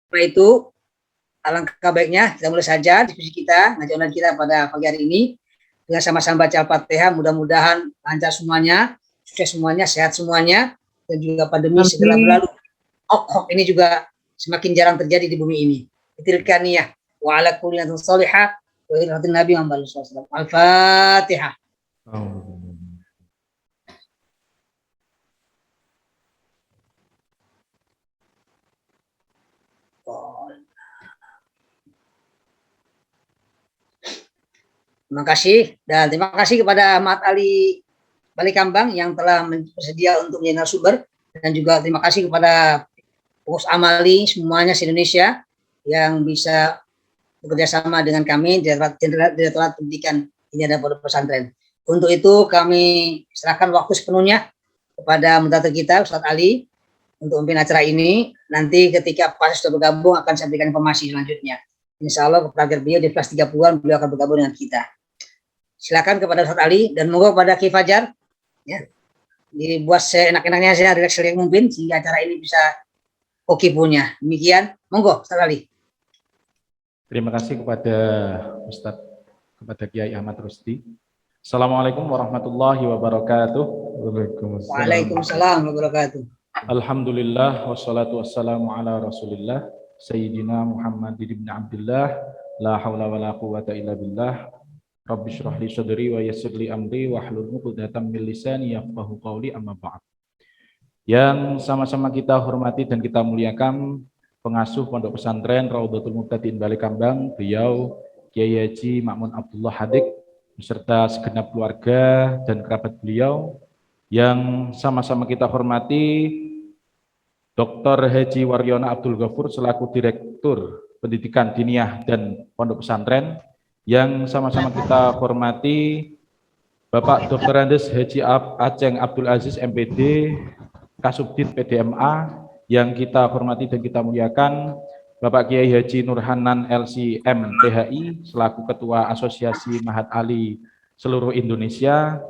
Setelah itu, alangkah baiknya kita mulai saja diskusi kita, ngaji online kita pada pagi hari ini. Dengan sama-sama baca Al-Fatihah, mudah-mudahan lancar semuanya, sukses semuanya, sehat semuanya, dan juga pandemi segera berlalu. Hoax ini juga semakin jarang terjadi di bumi ini. Tilka niyah wa ala kulli natin salihah wa ilahatin nabi Muhammad sallallahu alaihi wasallam. Al-Fatihah. Terima kasih, dan terima kasih kepada Ahmad Ali Balikambang yang telah bersedia untuk menjadi narasumber, dan juga terima kasih kepada pengurus Amali semuanya se-Indonesia yang bisa bekerja sama dengan kami Direktorat Pendidikan Dinia dan Pondok Pesantren. Untuk itu kami serahkan waktu sepenuhnya kepada moderator kita Ustadz Ali untuk memimpin acara ini. Nanti ketika proses sudah bergabung akan saya berikan informasi selanjutnya. Insya Allah kepada beliau di kelas 30-an beliau akan bergabung dengan kita. Silakan kepada Ustadz Ali dan monggo kepada Ki Fajar ya, dibuat seenak-enaknya saya relax mungkin sehingga acara ini bisa oke punya. Demikian, monggo Ustadz Ali. Terima kasih kepada Ustadz, kepada Kiai Ahmad Rusdi. Assalamualaikum warahmatullahi wabarakatuh. Waalaikumsalam wabarakatuh. Alhamdulillah wassalatu wassalamu ala Rasulillah Sayyidina Muhammad ibn Abdullah la haula wala quwwata illa billah. Rabbi shrah li sadri wa yassir li amri wahlul 'uqdatam min lisani yafqahu qawli, amma ba'd. Yang sama-sama kita hormati dan kita muliakan pengasuh Pondok Pesantren Raudhatul Muhtadin Balikambang, beliau Kiai Haji Ma'mun Abdullah Hadik beserta segenap keluarga dan kerabat beliau. Yang sama-sama kita hormati Dr. Haji Waryono Abdul Ghafur selaku Direktur Pendidikan Diniyah dan Pondok Pesantren. Yang sama-sama kita hormati Bapak Dr. Andes Haji Aceng Abdul Aziz MPD Kasubdit PDMA. Yang kita hormati dan kita muliakan Bapak Kiai Haji Nurhanan LCM THI selaku Ketua Asosiasi Mahat Ali seluruh Indonesia.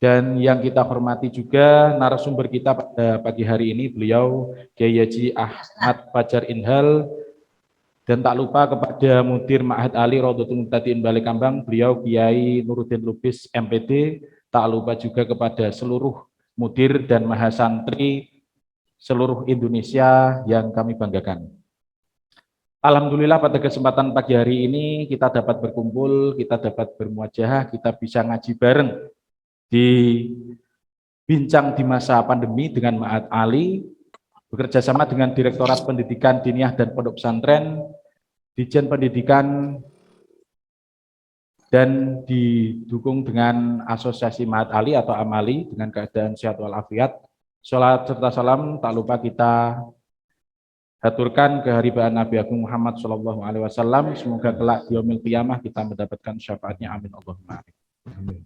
Dan yang kita hormati juga narasumber kita pada pagi hari ini, beliau Kiai Haji Ahmad Fajar Inhal. Dan tak lupa kepada Mudir Ma'had Ali Raudhatul Muhtadin Balikambang, beliau Kiai Nuruddin Lubis MPD. Tak lupa juga kepada seluruh mudir dan mahasantri seluruh Indonesia yang kami banggakan. Alhamdulillah pada kesempatan pagi hari ini kita dapat berkumpul, kita dapat bermuajahah, kita bisa ngaji bareng di bincang di masa pandemi dengan Ma'had Ali, bekerja sama dengan Direktorat Pendidikan Diniyah dan Pondok Pesantren, Dijen Pendidikan, dan didukung dengan Asosiasi Ma'had Ali atau Amali dengan keadaan sehat walafiat. Salat serta salam tak lupa kita haturkan kehariban Nabi Agung Muhammad SAW. Semoga kelak di yaumil qiyamah kita mendapatkan syafaatnya, amin Allahumma amin.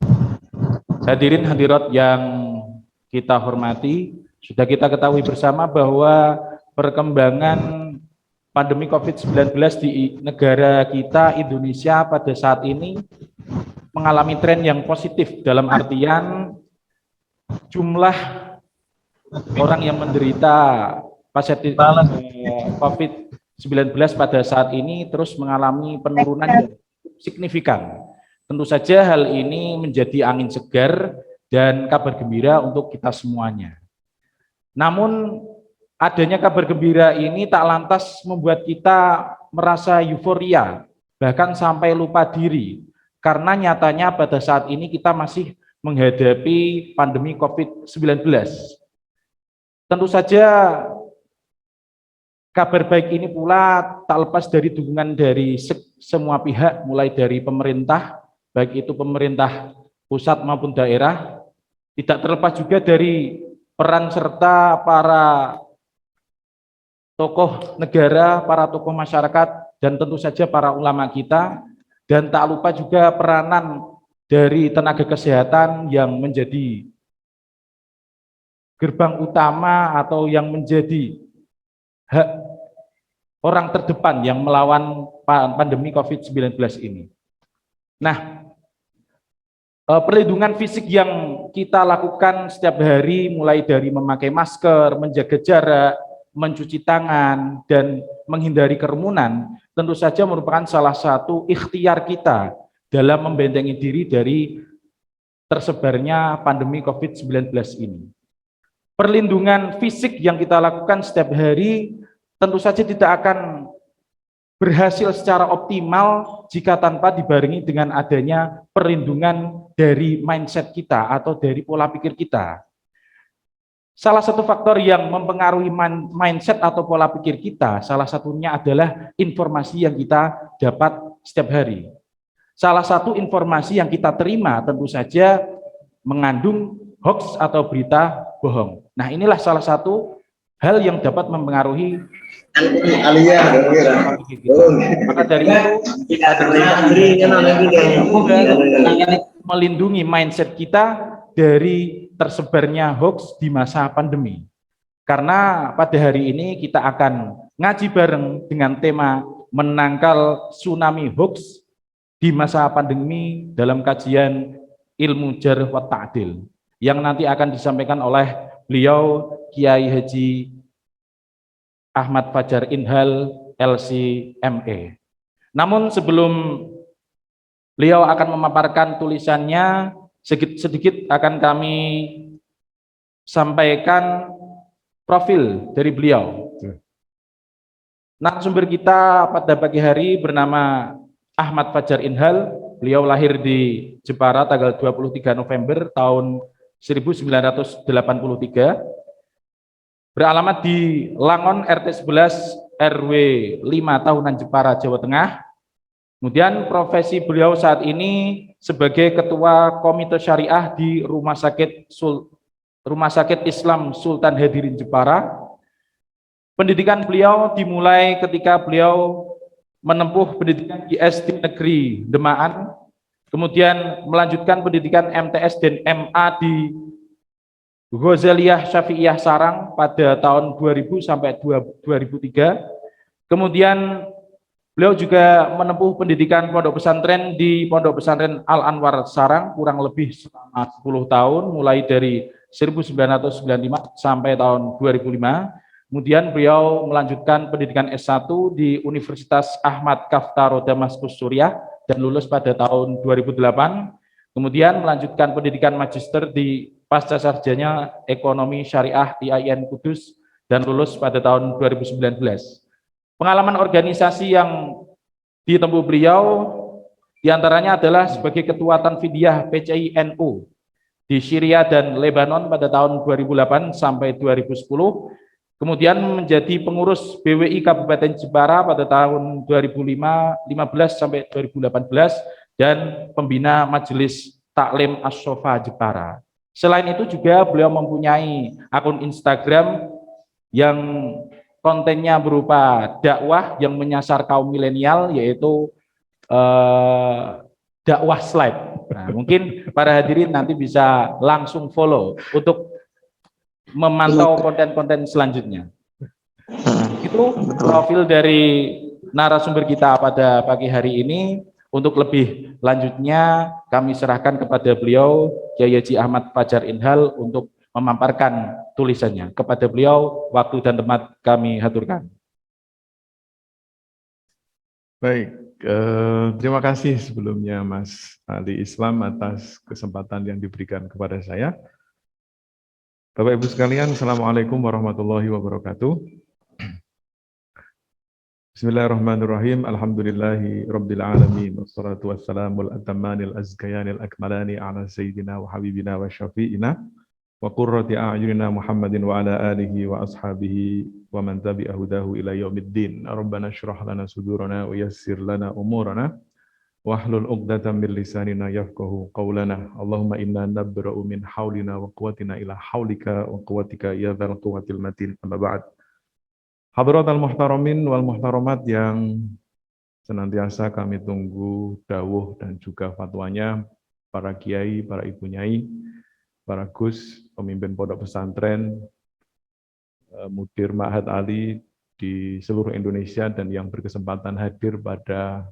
Hadirin hadirat yang kita hormati, sudah kita ketahui bersama bahwa perkembangan pandemi COVID-19 di negara kita, Indonesia, pada saat ini mengalami tren yang positif, dalam artian jumlah orang yang menderita positif COVID-19 pada saat ini terus mengalami penurunan yang signifikan. Tentu saja hal ini menjadi angin segar dan kabar gembira untuk kita semuanya. Namun adanya kabar gembira ini tak lantas membuat kita merasa euforia, bahkan sampai lupa diri, karena nyatanya pada saat ini kita masih menghadapi pandemi COVID-19. Tentu saja kabar baik ini pula tak lepas dari dukungan dari semua pihak, mulai dari pemerintah, baik itu pemerintah pusat maupun daerah, tidak terlepas juga dari peran serta para tokoh negara, para tokoh masyarakat, dan tentu saja para ulama kita, dan tak lupa juga peranan dari tenaga kesehatan yang menjadi gerbang utama atau yang menjadi hak orang terdepan yang melawan pandemi COVID-19 ini. Nah, perlindungan fisik yang kita lakukan setiap hari, mulai dari memakai masker, menjaga jarak, mencuci tangan, dan menghindari kerumunan, tentu saja merupakan salah satu ikhtiar kita dalam membentengi diri dari tersebarnya pandemi COVID-19 ini. Perlindungan fisik yang kita lakukan setiap hari tentu saja tidak akan berhasil secara optimal jika tanpa dibarengi dengan adanya perlindungan dari mindset kita atau dari pola pikir kita. Salah satu faktor yang mempengaruhi mindset atau pola pikir kita, salah satunya adalah informasi yang kita dapat setiap hari. Salah satu informasi yang kita terima tentu saja mengandung hoax atau berita bohong. Nah, inilah salah satu hal yang dapat mempengaruhi pola pikir kita. Maka dari itu, kita melindungi mindset kita dari tersebarnya hoax di masa pandemi. Karena pada hari ini kita akan ngaji bareng dengan tema menangkal tsunami hoax di masa pandemi dalam kajian ilmu jarh wa ta'dil yang nanti akan disampaikan oleh beliau Kiai Haji Ahmad Fajar Inhal LC.ME. Namun sebelum beliau akan memaparkan tulisannya, sedikit akan kami sampaikan profil dari beliau. Narasumber kita pada pagi hari bernama Ahmad Fajar Inhal. Beliau lahir di Jepara tanggal 23 November tahun 1983. Beralamat di Langon RT 11 RW 5 Tahunan Jepara, Jawa Tengah. Kemudian profesi beliau saat ini sebagai Ketua Komite Syariah di Rumah Sakit Islam Sultan Hadirin Jepara. Pendidikan beliau dimulai ketika beliau menempuh pendidikan di SD Negeri Demaan, kemudian melanjutkan pendidikan MTS dan MA di Ghazaliyah Syafi'iyah Sarang pada tahun 2000 sampai 2003. Kemudian beliau juga menempuh pendidikan pondok pesantren di Pondok Pesantren Al-Anwar Sarang kurang lebih selama 10 tahun, mulai dari 1995 sampai tahun 2005. Kemudian beliau melanjutkan pendidikan S1 di Universitas Ahmad Kaftaro Damaskus Suriah dan lulus pada tahun 2008. Kemudian melanjutkan pendidikan magister di Pasca Sarjana Ekonomi Syariah IAIN Kudus dan lulus pada tahun 2019. Pengalaman organisasi yang ditempuh beliau diantaranya adalah sebagai Ketua Tanfidiyah PCI NU di Syria dan Lebanon pada tahun 2008 sampai 2010. Kemudian menjadi pengurus BWI Kabupaten Jepara pada tahun 2015 sampai 2018 dan pembina Majelis Taklim As-Sofa Jepara. Selain itu juga beliau mempunyai akun Instagram yang kontennya berupa dakwah yang menyasar kaum milenial, yaitu dakwah slide. Nah, mungkin para hadirin nanti bisa langsung follow untuk memantau konten-konten selanjutnya. Itu profil dari narasumber kita pada pagi hari ini. Untuk lebih lanjutnya kami serahkan kepada beliau Kiai Haji Ahmad Fajar Inhal untuk memaparkan tulisannya. Kepada beliau waktu dan tempat kami haturkan. Baik, terima kasih sebelumnya Mas Ali Islam atas kesempatan yang diberikan kepada saya. Bapak Ibu sekalian, Assalamualaikum warahmatullahi wabarakatuh. Bismillahirrahmanirrahim. Alhamdulillahi rabbil alamin. Wassalatu wassalamul atamanil azkayanil akmalani ala sayyidina wa habibina wa syafi'ina wa qurrati a'yunina Muhammadin wa ala alihi wa ashabihi wa man tabi'a hudahu ila yaumiddin. Rabbana shrah lana sudurana wa yassir lana umurana wahlul 'uqdatam min lisanina yafqahu qawlana. Allahumma inna nabra'u min haulina wa quwwatina ila haulika wa quwwatika ya dzal quwwatil matin. Amma ba'd. Hadratal muhtaramin wal muhtaramat yang senantiasa kami tunggu dawuh dan juga fatwanya para kiai, para ibu nyai, para gus, pemimpin pondok pesantren, mudir Ma'had Ali di seluruh Indonesia dan yang berkesempatan hadir pada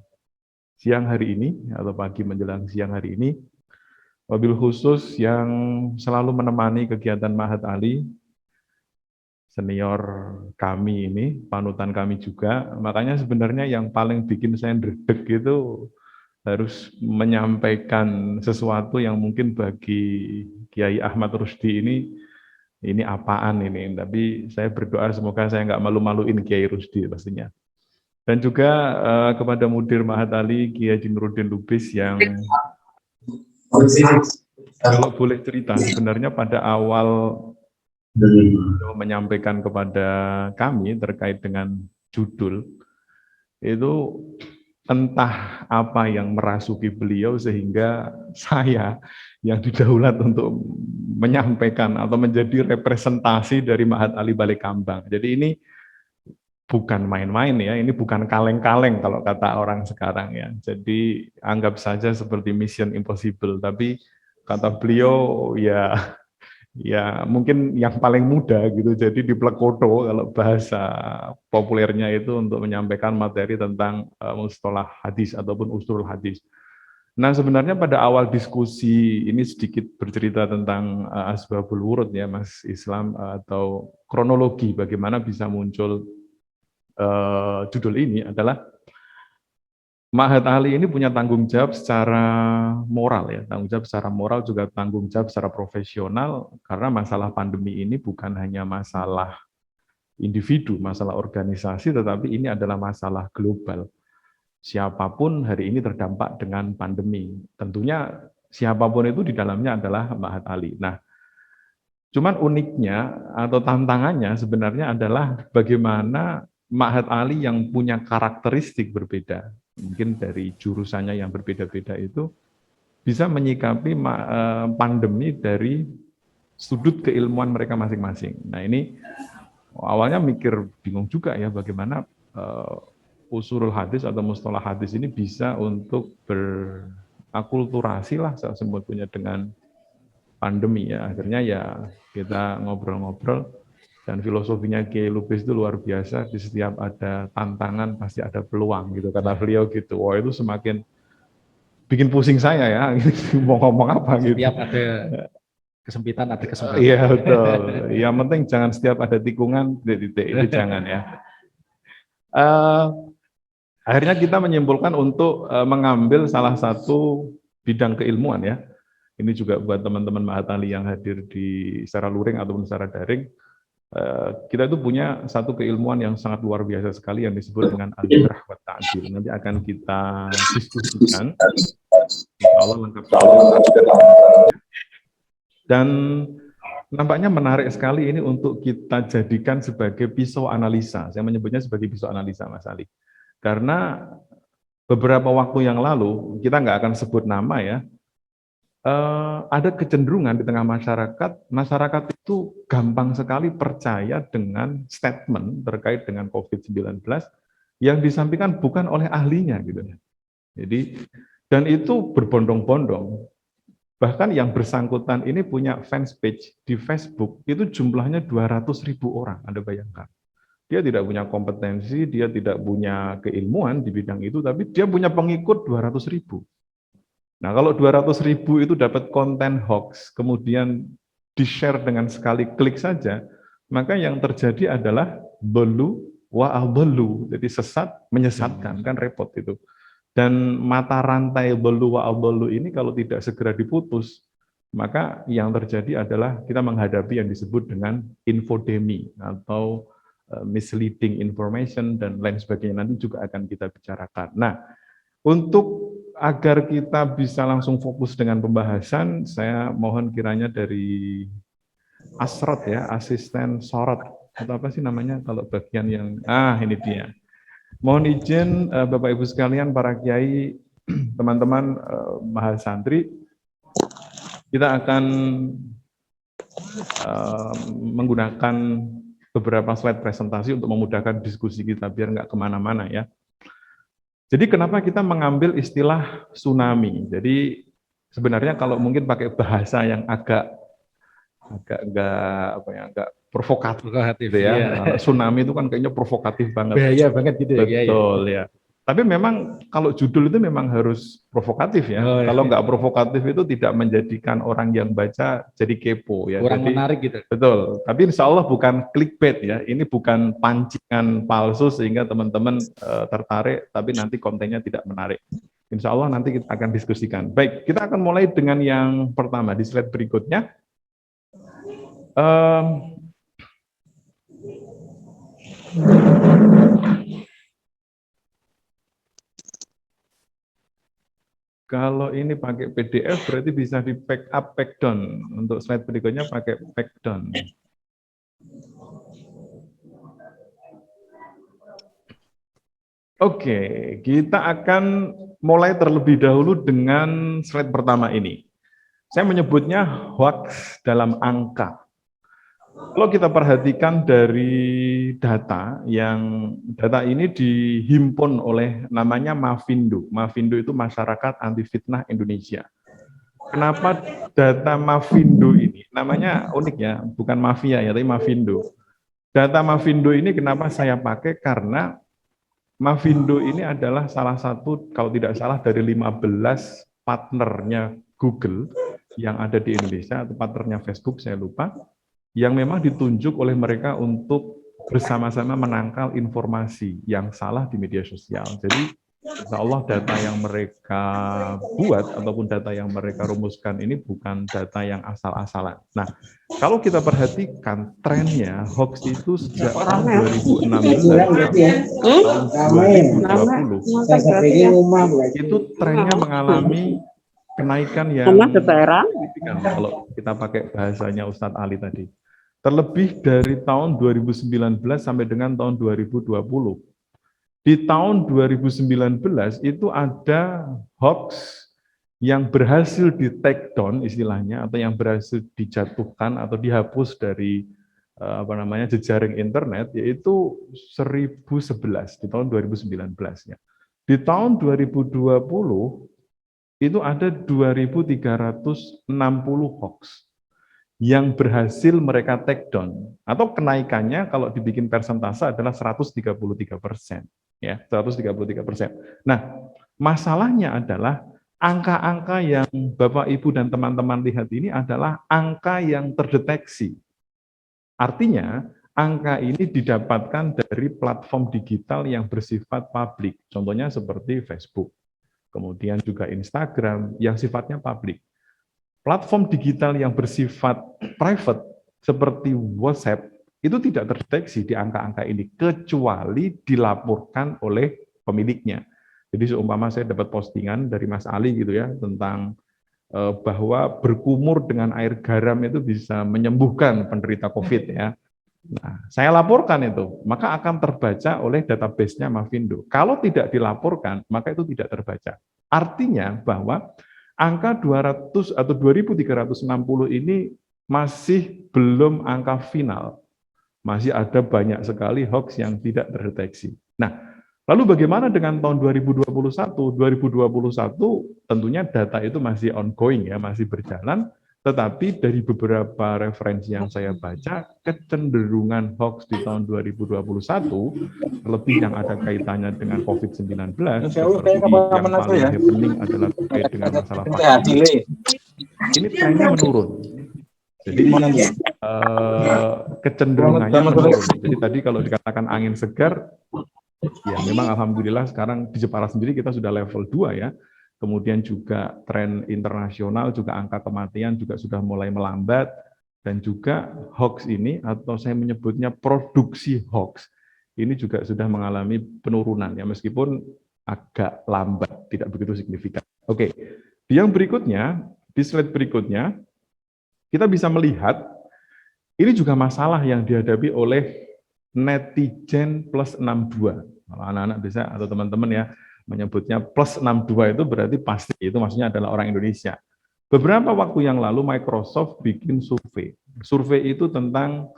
siang hari ini atau pagi menjelang siang hari ini. Wabil khusus yang selalu menemani kegiatan Ma'had Ali senior kami ini, panutan kami juga. Makanya sebenarnya yang paling bikin saya ndredeg itu harus menyampaikan sesuatu yang mungkin bagi Kiai Ahmad Rusdi ini apaan ini. Tapi saya berdoa semoga saya nggak malu-maluin Kiai Rusdi pastinya. Dan juga kepada Mudir Mahat Ali, Kiai Haji Nuruddin Lubis yang kalau boleh cerita, sebenarnya pada awal menyampaikan kepada kami terkait dengan judul, itu entah apa yang merasuki beliau sehingga saya yang didaulat untuk menyampaikan atau menjadi representasi dari Mahat Ali Balikambang. Jadi ini bukan main-main ya, ini bukan kaleng-kaleng kalau kata orang sekarang ya. Jadi anggap saja seperti mission impossible, tapi kata beliau ya mungkin yang paling muda gitu, jadi diplekoto kalau bahasa populernya itu untuk menyampaikan materi tentang mustalah hadis ataupun usul hadis. Nah sebenarnya pada awal diskusi ini sedikit bercerita tentang asbabul wurud ya Mas Islam, atau kronologi bagaimana bisa muncul judul ini adalah Mahat Ali ini punya tanggung jawab secara moral ya, tanggung jawab secara moral juga tanggung jawab secara profesional, karena masalah pandemi ini bukan hanya masalah individu, masalah organisasi, tetapi ini adalah masalah global. Siapapun hari ini terdampak dengan pandemi. Tentunya siapapun itu di dalamnya adalah Mahat Ali. Nah, cuman uniknya atau tantangannya sebenarnya adalah bagaimana Mahat Ali yang punya karakteristik berbeda, mungkin dari jurusannya yang berbeda-beda itu bisa menyikapi pandemi dari sudut keilmuan mereka masing-masing. Nah ini awalnya mikir bingung juga ya bagaimana usulul hadis atau mustalah hadis ini bisa untuk berakulturasi lah saya sebutnya dengan pandemi ya. Akhirnya ya kita ngobrol-ngobrol dan filosofinya Kiai Lubis itu luar biasa, di setiap ada tantangan pasti ada peluang gitu kata beliau gitu. Wah itu semakin bikin pusing saya ya, mau ngomong apa gitu. Setiap ada kesempitan ada kesempatan. Iya betul. Yang penting jangan setiap ada tikungan titik itu jangan ya. Akhirnya kita menyimpulkan untuk mengambil salah satu bidang keilmuan ya. Ini juga buat teman-teman Mahat Ali yang hadir di secara luring ataupun secara daring. Kita itu punya satu keilmuan yang sangat luar biasa sekali yang disebut dengan al-jarh wa ta'dil. Nanti akan kita diskusikan. Insya Allah lengkap. Dan nampaknya menarik sekali ini untuk kita jadikan sebagai pisau analisa. Saya menyebutnya sebagai pisau analisa, Mas Ali. Karena beberapa waktu yang lalu, kita nggak akan sebut nama ya, ada kecenderungan di tengah masyarakat itu gampang sekali percaya dengan statement terkait dengan COVID-19 yang disampaikan bukan oleh ahlinya gitu. Jadi dan itu berbondong-bondong. Bahkan yang bersangkutan ini punya fans page di Facebook itu jumlahnya 200.000 orang, Anda bayangkan. Dia tidak punya kompetensi, dia tidak punya keilmuan di bidang itu, tapi dia punya pengikut 200.000. Nah, kalau 200.000 itu dapat konten hoax, kemudian di-share dengan sekali klik saja, maka yang terjadi adalah belu wa al-belu. Jadi sesat menyesatkan, kan repot itu. Dan mata rantai belu wa al-belu ini kalau tidak segera diputus, maka yang terjadi adalah kita menghadapi yang disebut dengan infodemi atau misleading information dan lain sebagainya, nanti juga akan kita bicarakan. Nah, untuk agar kita bisa langsung fokus dengan pembahasan, saya mohon kiranya dari Asrot ya, asisten sorot, atau apa sih namanya kalau bagian yang, ini dia. Mohon izin Bapak Ibu sekalian, para kiai, teman-teman mahasantri, kita akan menggunakan beberapa slide presentasi untuk memudahkan diskusi kita biar nggak kemana-mana ya. Jadi kenapa kita mengambil istilah tsunami? Jadi sebenarnya kalau mungkin pakai bahasa yang agak provokatif gitu ya. Tsunami itu kan kayaknya provokatif banget. Bahaya banget gitu ya. Betul ya. Tapi memang kalau judul itu memang harus provokatif ya. Oh, Kalau nggak provokatif itu tidak menjadikan orang yang baca jadi kepo ya. kurang Jadi, menarik gitu. betul. Tapi insya Allah bukan clickbait ya. Ini bukan pancingan palsu sehingga teman-teman tertarik, tapi nanti kontennya tidak menarik. Insya Allah nanti kita akan diskusikan. Baik, kita akan mulai dengan yang pertama di slide berikutnya. Kalau ini pakai PDF berarti bisa di back up, back down. Untuk slide berikutnya pakai back down. Oke, kita akan mulai terlebih dahulu dengan slide pertama ini. Saya menyebutnya hoax dalam angka. Kalau kita perhatikan dari data ini dihimpun oleh namanya Mavindo. Mavindo itu Masyarakat Anti Fitnah Indonesia. Kenapa data Mavindo ini? Namanya unik ya, bukan mafia ya, tapi Mavindo. Data Mavindo ini kenapa saya pakai? Karena Mavindo ini adalah salah satu, kalau tidak salah, dari 15 partnernya Google yang ada di Indonesia, atau partnernya Facebook, saya lupa, yang memang ditunjuk oleh mereka untuk bersama-sama menangkal informasi yang salah di media sosial. Jadi, insya Allah data yang mereka buat ataupun data yang mereka rumuskan ini bukan data yang asal-asalan. Nah, kalau kita perhatikan trennya, hoax itu sejak tahun 2016 tahun 2020 itu trennya mengalami kenaikan yang signifikan kalau kita pakai bahasanya Ustadz Ali tadi. Terlebih dari tahun 2019 sampai dengan tahun 2020. Di tahun 2019 itu ada hoax yang berhasil di take down istilahnya, atau yang berhasil dijatuhkan atau dihapus dari jejaring internet, yaitu 1011 di tahun 2019 ya. Di tahun 2020 itu ada 2.360 hoax yang berhasil mereka take down, atau kenaikannya kalau dibikin persentase adalah 133%, ya 133%. Nah, masalahnya adalah angka-angka yang Bapak Ibu dan teman-teman lihat ini adalah angka yang terdeteksi. Artinya, angka ini didapatkan dari platform digital yang bersifat publik, contohnya seperti Facebook, kemudian juga Instagram yang sifatnya publik. Platform digital yang bersifat private seperti WhatsApp itu tidak terdeteksi di angka-angka ini kecuali dilaporkan oleh pemiliknya. Jadi seumpama saya dapat postingan dari Mas Ali gitu ya tentang bahwa berkumur dengan air garam itu bisa menyembuhkan penderita COVID ya. Nah, saya laporkan itu, maka akan terbaca oleh database-nya Mavindo. Kalau tidak dilaporkan, maka itu tidak terbaca. Artinya bahwa angka 200 atau 2.360 ini masih belum angka final. Masih ada banyak sekali hoax yang tidak terdeteksi. Nah, lalu bagaimana dengan tahun 2021? 2021 tentunya data itu masih ongoing ya, masih berjalan. Tetapi dari beberapa referensi yang saya baca, kecenderungan hoax di tahun 2021, lebih yang ada kaitannya dengan COVID-19, seperti yang paling happening adalah terkait dengan masalah vaksin, ini trennya menurun. Jadi kecenderungannya menurun. Jadi tadi kalau dikatakan angin segar, ya memang alhamdulillah sekarang di Jepara sendiri kita sudah level 2 ya. Kemudian juga tren internasional, juga angka kematian juga sudah mulai melambat, dan juga hoax ini, atau saya menyebutnya produksi hoax, ini juga sudah mengalami penurunan, ya meskipun agak lambat, tidak begitu signifikan. Oke, di yang berikutnya, di slide berikutnya, kita bisa melihat, ini juga masalah yang dihadapi oleh netizen plus 62. Kalau anak-anak bisa, atau teman-teman ya, menyebutnya plus 62 itu berarti pasti, itu maksudnya adalah orang Indonesia. Beberapa waktu yang lalu Microsoft bikin survei. Survei itu tentang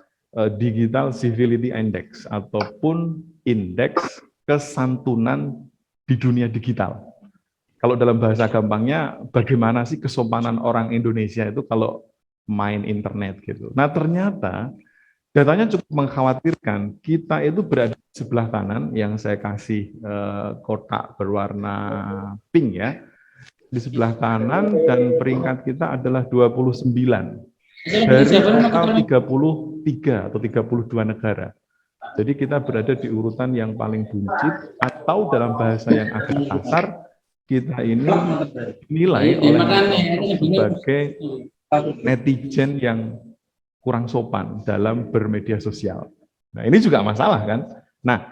Digital Civility Index ataupun indeks kesantunan di dunia digital. Kalau dalam bahasa gampangnya, bagaimana sih kesopanan orang Indonesia itu kalau main internet gitu. Nah, ternyata Datanya cukup mengkhawatirkan. Kita itu berada di sebelah kanan yang saya kasih kotak berwarna pink ya. Di sebelah kanan dan peringkat kita adalah 29 dari total 33 atau 32 negara. Jadi kita berada di urutan yang paling buncit atau dalam bahasa yang agak kasar, kita ini dinilai oleh Microsoft sebagai netizen yang kurang sopan dalam bermedia sosial. Nah, ini juga masalah kan? Nah,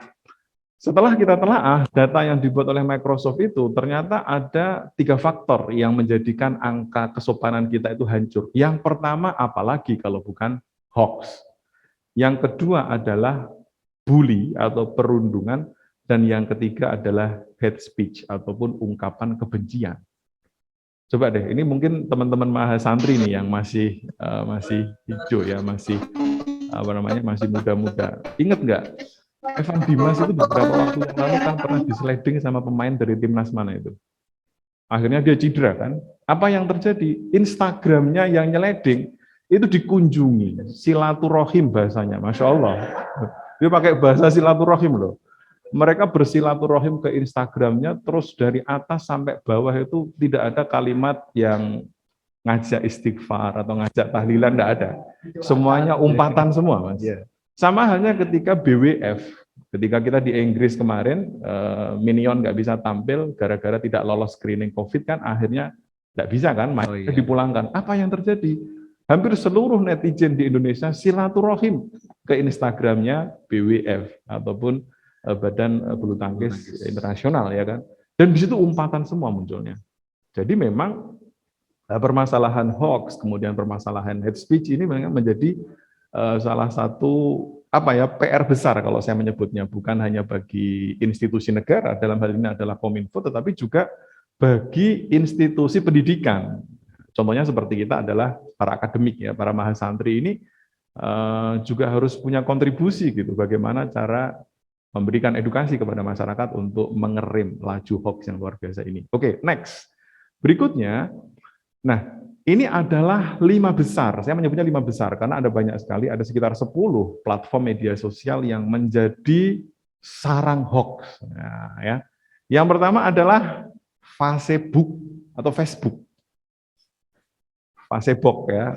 setelah kita telaah data yang dibuat oleh Microsoft itu, ternyata ada 3 faktor yang menjadikan angka kesopanan kita itu hancur. Yang pertama, apalagi kalau bukan hoax. Yang kedua adalah bully atau perundungan, dan yang ketiga adalah hate speech ataupun ungkapan kebencian. Coba deh, ini mungkin teman-teman mahasantri nih yang masih hijau ya, masih masih muda-muda. Ingat nggak, Evan Dimas itu beberapa waktu yang lalu kan pernah disleding sama pemain dari timnas mana itu. Akhirnya dia cedera kan. Apa yang terjadi? Instagramnya yang nyeleding itu dikunjungi, silaturahim bahasanya, Masya Allah. Dia pakai bahasa silaturahim loh. Mereka bersilaturahim ke Instagramnya, terus dari atas sampai bawah itu tidak ada kalimat yang ngajak istighfar atau ngajak tahlilan, tidak ada. Semuanya umpatan semua, Mas. Sama halnya ketika BWF, ketika kita di Inggris kemarin, Minion nggak bisa tampil gara-gara tidak lolos screening COVID kan, akhirnya nggak bisa kan, dipulangkan. Apa yang terjadi? Hampir seluruh netizen di Indonesia silaturahim ke Instagramnya BWF ataupun Badan Bulu Tangkis Internasional ya kan. Dan di situ umpatan semua munculnya. Jadi memang permasalahan hoax kemudian permasalahan hate speech ini memang menjadi salah satu PR besar kalau saya menyebutnya, bukan hanya bagi institusi negara, dalam hal ini adalah Kominfo, tetapi juga bagi institusi pendidikan. Contohnya seperti kita adalah para akademik ya, para mahasantri ini juga harus punya kontribusi gitu, bagaimana cara memberikan edukasi kepada masyarakat untuk mengerem laju hoax yang luar biasa ini. Oke, next. Berikutnya, nah ini adalah 5 besar. Saya menyebutnya 5 besar karena ada banyak sekali, ada sekitar 10 platform media sosial yang menjadi sarang hoax. Nah, ya. Yang pertama adalah Facebook atau Facebook. Facebook ya.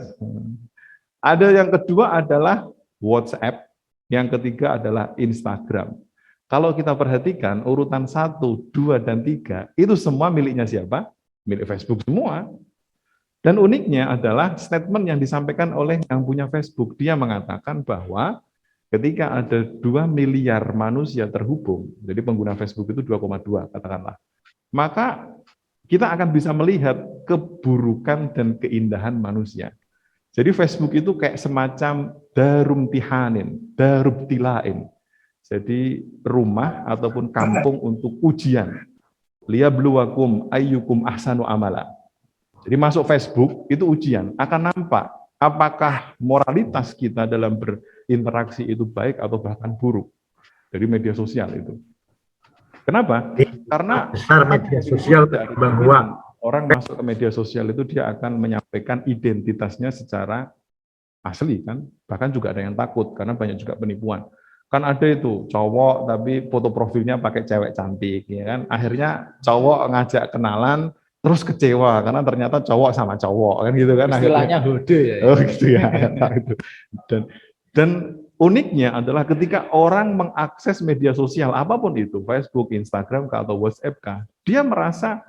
Ada yang kedua adalah WhatsApp, yang ketiga adalah Instagram. Kalau kita perhatikan urutan 1, 2, dan 3 itu semua miliknya siapa? Milik Facebook semua. Dan uniknya adalah statement yang disampaikan oleh yang punya Facebook. Dia mengatakan bahwa ketika ada 2 miliar manusia terhubung, jadi pengguna Facebook itu 2,2 katakanlah, maka kita akan bisa melihat keburukan dan keindahan manusia. Jadi Facebook itu kayak semacam darum tihanin, darub tilain. Jadi rumah ataupun kampung untuk ujian. Liyabluwakum ayyukum ahsanu amala. Jadi masuk Facebook itu ujian, akan nampak apakah moralitas kita dalam berinteraksi itu baik atau bahkan buruk dari media sosial itu. Kenapa? Karena besar media sosial bahwa orang masuk ke media sosial itu dia akan menyampaikan identitasnya secara asli kan, bahkan juga ada yang takut karena banyak juga penipuan. Kan ada itu cowok tapi foto profilnya pakai cewek cantik ya kan, akhirnya cowok ngajak kenalan terus kecewa karena ternyata cowok sama cowok kan gitu kan, istilahnya hode ya. Oh gitu ya. Dan uniknya adalah ketika orang mengakses media sosial apapun itu, Facebook, Instagram atau WhatsApp, dia merasa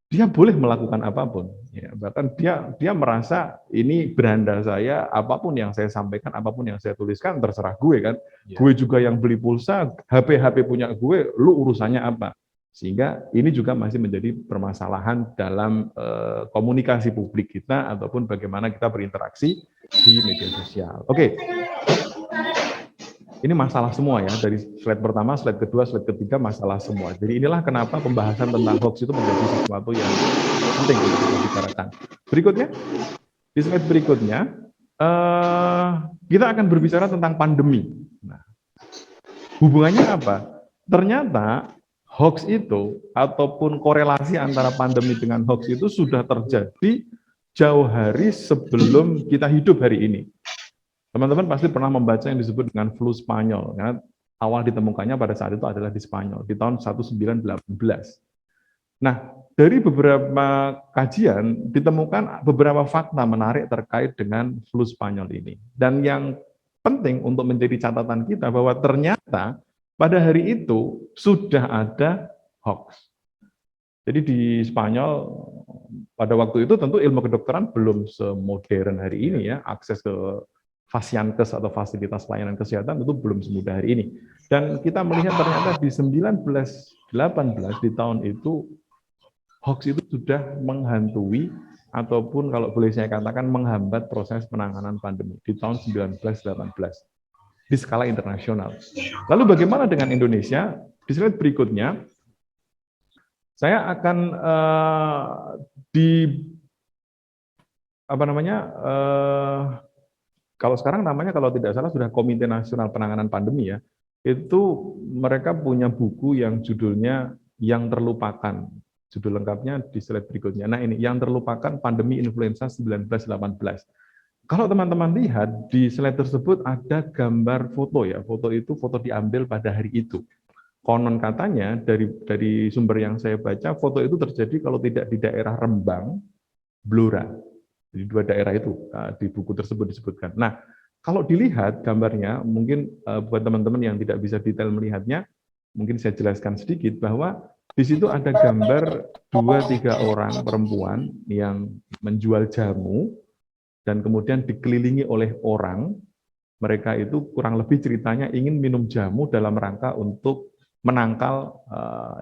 dia boleh melakukan apapun, ya, bahkan dia merasa ini beranda saya, apapun yang saya sampaikan, apapun yang saya tuliskan terserah gue kan, ya. Gue juga yang beli pulsa, HP punya gue, lu urusannya apa? Sehingga ini juga masih menjadi permasalahan dalam komunikasi publik kita ataupun bagaimana kita berinteraksi di media sosial. Oke. Ini masalah semua ya, dari slide pertama, slide kedua, slide ketiga, masalah semua. Jadi inilah kenapa pembahasan tentang hoax itu menjadi sesuatu yang penting untuk kita bicarakan. Berikutnya, di slide berikutnya, kita akan berbicara tentang pandemi. Nah, hubungannya apa? Ternyata hoax itu, ataupun korelasi antara pandemi dengan hoax itu sudah terjadi jauh hari sebelum kita hidup hari ini. Teman-teman pasti pernah membaca yang disebut dengan flu Spanyol, karena awal ditemukannya pada saat itu adalah di Spanyol, di tahun 1918. Nah, dari beberapa kajian ditemukan beberapa fakta menarik terkait dengan flu Spanyol ini. Dan yang penting untuk menjadi catatan kita bahwa ternyata pada hari itu sudah ada hoax. Jadi di Spanyol pada waktu itu tentu ilmu kedokteran belum semodern hari ini ya, akses ke Fasiankes atau fasilitas pelayanan kesehatan itu belum semudah hari ini. Dan kita melihat ternyata di 1918 di tahun itu hoax itu sudah menghantui ataupun kalau boleh saya katakan menghambat proses penanganan pandemi di tahun 1918 di skala internasional. Lalu bagaimana dengan Indonesia? Di slide berikutnya saya akan kalau sekarang namanya kalau tidak salah sudah Komite Nasional Penanganan Pandemi ya. Itu mereka punya buku yang judulnya Yang Terlupakan. Judul lengkapnya di slide berikutnya. Nah ini, Yang Terlupakan Pandemi Influenza 1918. Kalau teman-teman lihat, di slide tersebut ada gambar foto ya. Foto itu foto diambil pada hari itu. Konon katanya, dari sumber yang saya baca, foto itu terjadi kalau tidak di daerah Rembang, Blora. Di dua daerah itu, di buku tersebut disebutkan. Nah, kalau dilihat gambarnya, mungkin buat teman-teman yang tidak bisa detail melihatnya, mungkin saya jelaskan sedikit bahwa di situ ada gambar 2-3 orang perempuan yang menjual jamu dan kemudian dikelilingi oleh orang. Mereka itu kurang lebih ceritanya ingin minum jamu dalam rangka untuk menangkal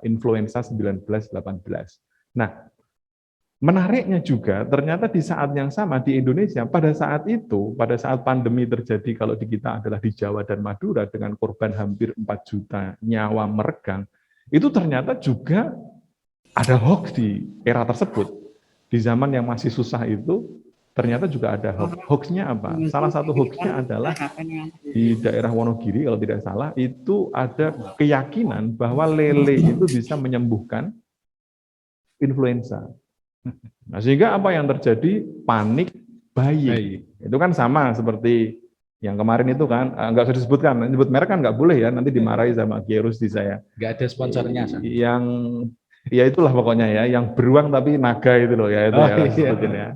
influenza 1918. Nah, menariknya juga ternyata di saat yang sama di Indonesia pada saat itu, pada saat pandemi terjadi kalau di kita adalah di Jawa dan Madura dengan korban hampir 4 juta nyawa meregang, itu ternyata juga ada hoax di era tersebut. Di zaman yang masih susah itu, ternyata juga ada hoax. Hoaxnya apa? Salah satu hoaxnya adalah di daerah Wonogiri, kalau tidak salah, itu ada keyakinan bahwa lele itu bisa menyembuhkan influenza. Nah, sehingga apa yang terjadi? Panik bayi. Itu kan sama seperti yang kemarin itu kan, nggak usah disebutkan, nyebut merek kan nggak boleh ya, nanti dimarahi sama Kiai Rusdi saya. Nggak ada sponsornya. Yang ya itulah pokoknya ya, yang beruang tapi naga itu loh ya, itu ya sebutin ya.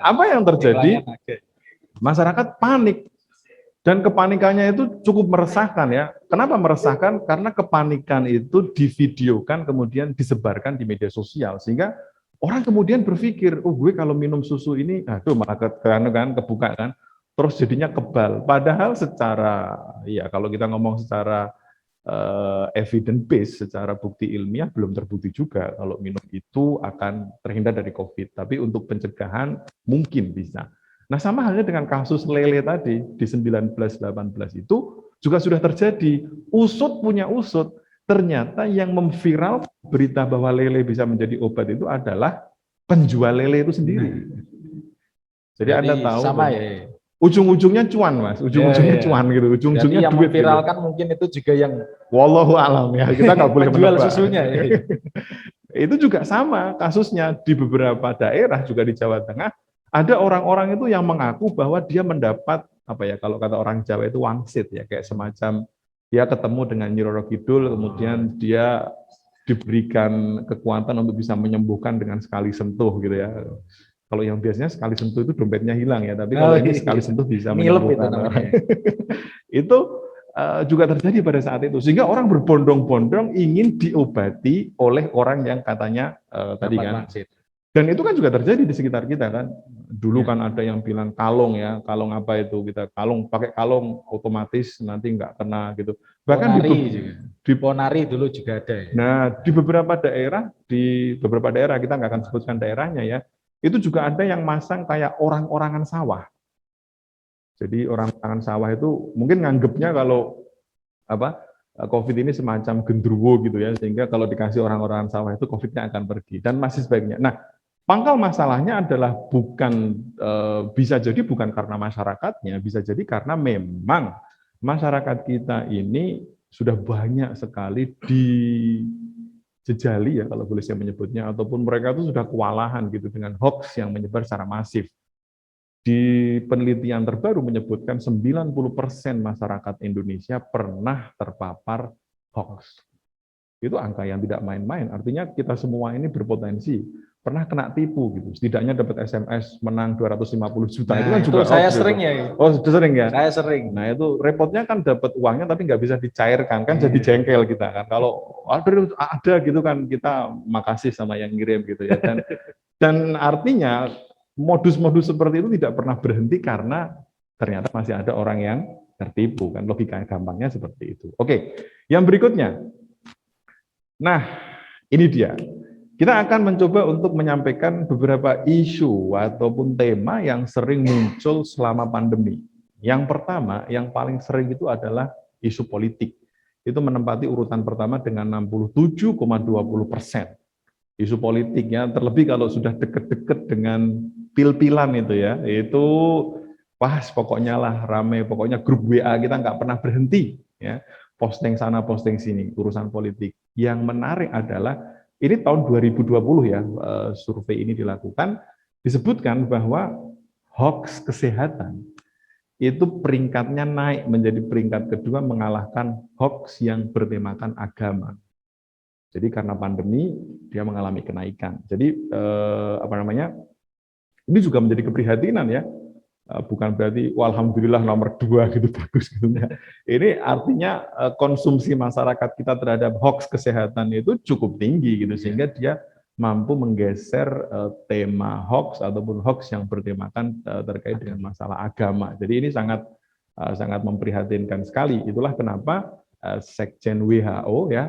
Apa yang terjadi? Masyarakat panik. Dan kepanikannya itu cukup meresahkan ya. Kenapa meresahkan? Karena kepanikan itu divideokan kemudian disebarkan di media sosial sehingga orang kemudian berpikir, oh gue kalau minum susu ini, aduh malah kebuka kan, terus jadinya kebal. Padahal secara ya kalau kita ngomong secara evidence base, secara bukti ilmiah belum terbukti juga kalau minum itu akan terhindar dari COVID. Tapi untuk pencegahan mungkin bisa. Nah, sama halnya dengan kasus lele tadi di 1918 itu juga sudah terjadi. Usut punya usut, ternyata yang memviral berita bahwa lele bisa menjadi obat itu adalah penjual lele itu sendiri. Jadi Anda tahu sama ya. Ujung-ujungnya cuan, Mas. Ujung-ujungnya cuan gitu. Ujung-ujungnya yang duit. Memviralkan gitu. Mungkin itu juga yang wallahu alam ya. Kita nggak boleh menjual menebak. susunya ya. Itu juga sama kasusnya di beberapa daerah juga di Jawa Tengah. Ada orang-orang itu yang mengaku bahwa dia mendapat apa ya kalau kata orang Jawa itu wangsit ya kayak semacam dia ketemu dengan Nyi Roro Kidul kemudian dia diberikan kekuatan untuk bisa menyembuhkan dengan sekali sentuh gitu ya. Kalau yang biasanya sekali sentuh itu dompetnya hilang ya, tapi kalau ini sekali sentuh bisa menyembuhkan. Itu juga terjadi pada saat itu sehingga orang berbondong-bondong ingin diobati oleh orang yang katanya tadi kan. Dan itu kan juga terjadi di sekitar kita kan. Dulu kan ada yang bilang kalung ya, kalung apa itu kita pakai kalung otomatis nanti nggak kena gitu. Bahkan di Ponari dulu juga ada. Ya. Nah di beberapa daerah kita nggak akan sebutkan daerahnya ya, itu juga ada yang masang kayak orang-orangan sawah. Jadi orang-orangan sawah itu mungkin nganggepnya kalau COVID ini semacam gendruwo gitu ya, sehingga kalau dikasih orang-orangan sawah itu COVID-nya akan pergi dan masih sebaiknya. Nah pangkal masalahnya adalah bisa jadi bukan karena masyarakatnya, bisa jadi karena memang masyarakat kita ini sudah banyak sekali dijejali ya kalau boleh saya menyebutnya, ataupun mereka itu sudah kewalahan gitu dengan hoax yang menyebar secara masif. di penelitian terbaru menyebutkan 90% masyarakat Indonesia pernah terpapar hoax. Itu angka yang tidak main-main. Artinya kita semua ini berpotensi pernah kena tipu gitu. Setidaknya dapat SMS menang 250 juta. Nah, itu kan juga saya hoax, sering gitu. ya. Oh, sudah sering ya? Saya sering. Nah, itu repotnya kan dapat uangnya tapi nggak bisa dicairkan, kan jadi jengkel kita kan. Kalau ada gitu kan, kita makasih sama yang ngirim gitu ya. Dan artinya modus-modus seperti itu tidak pernah berhenti karena ternyata masih ada orang yang tertipu kan. Logika gampangnya seperti itu. Oke, yang berikutnya. Nah, ini dia. Kita akan mencoba untuk menyampaikan beberapa isu ataupun tema yang sering muncul selama pandemi. Yang pertama, yang paling sering itu adalah isu politik. Itu menempati urutan pertama dengan 67,20%. Isu politiknya, terlebih kalau sudah deket-deket dengan pil-pilan itu ya, itu pas pokoknya lah rame, pokoknya grup WA kita nggak pernah berhenti ya. Posting sana, posting sini, urusan politik. Yang menarik adalah, ini tahun 2020 ya, survei ini dilakukan, disebutkan bahwa hoax kesehatan itu peringkatnya naik menjadi peringkat kedua mengalahkan hoax yang bertemakan agama. Jadi karena pandemi, dia mengalami kenaikan. Jadi, ini juga menjadi keprihatinan ya. Bukan berarti alhamdulillah nomor 2 gitu bagus gitu enggak. Ini artinya konsumsi masyarakat kita terhadap hoax kesehatan itu cukup tinggi gitu sehingga dia mampu menggeser tema hoax ataupun hoax yang bertemakan terkait dengan masalah agama. Jadi ini sangat memprihatinkan sekali. Itulah kenapa Sekjen WHO ya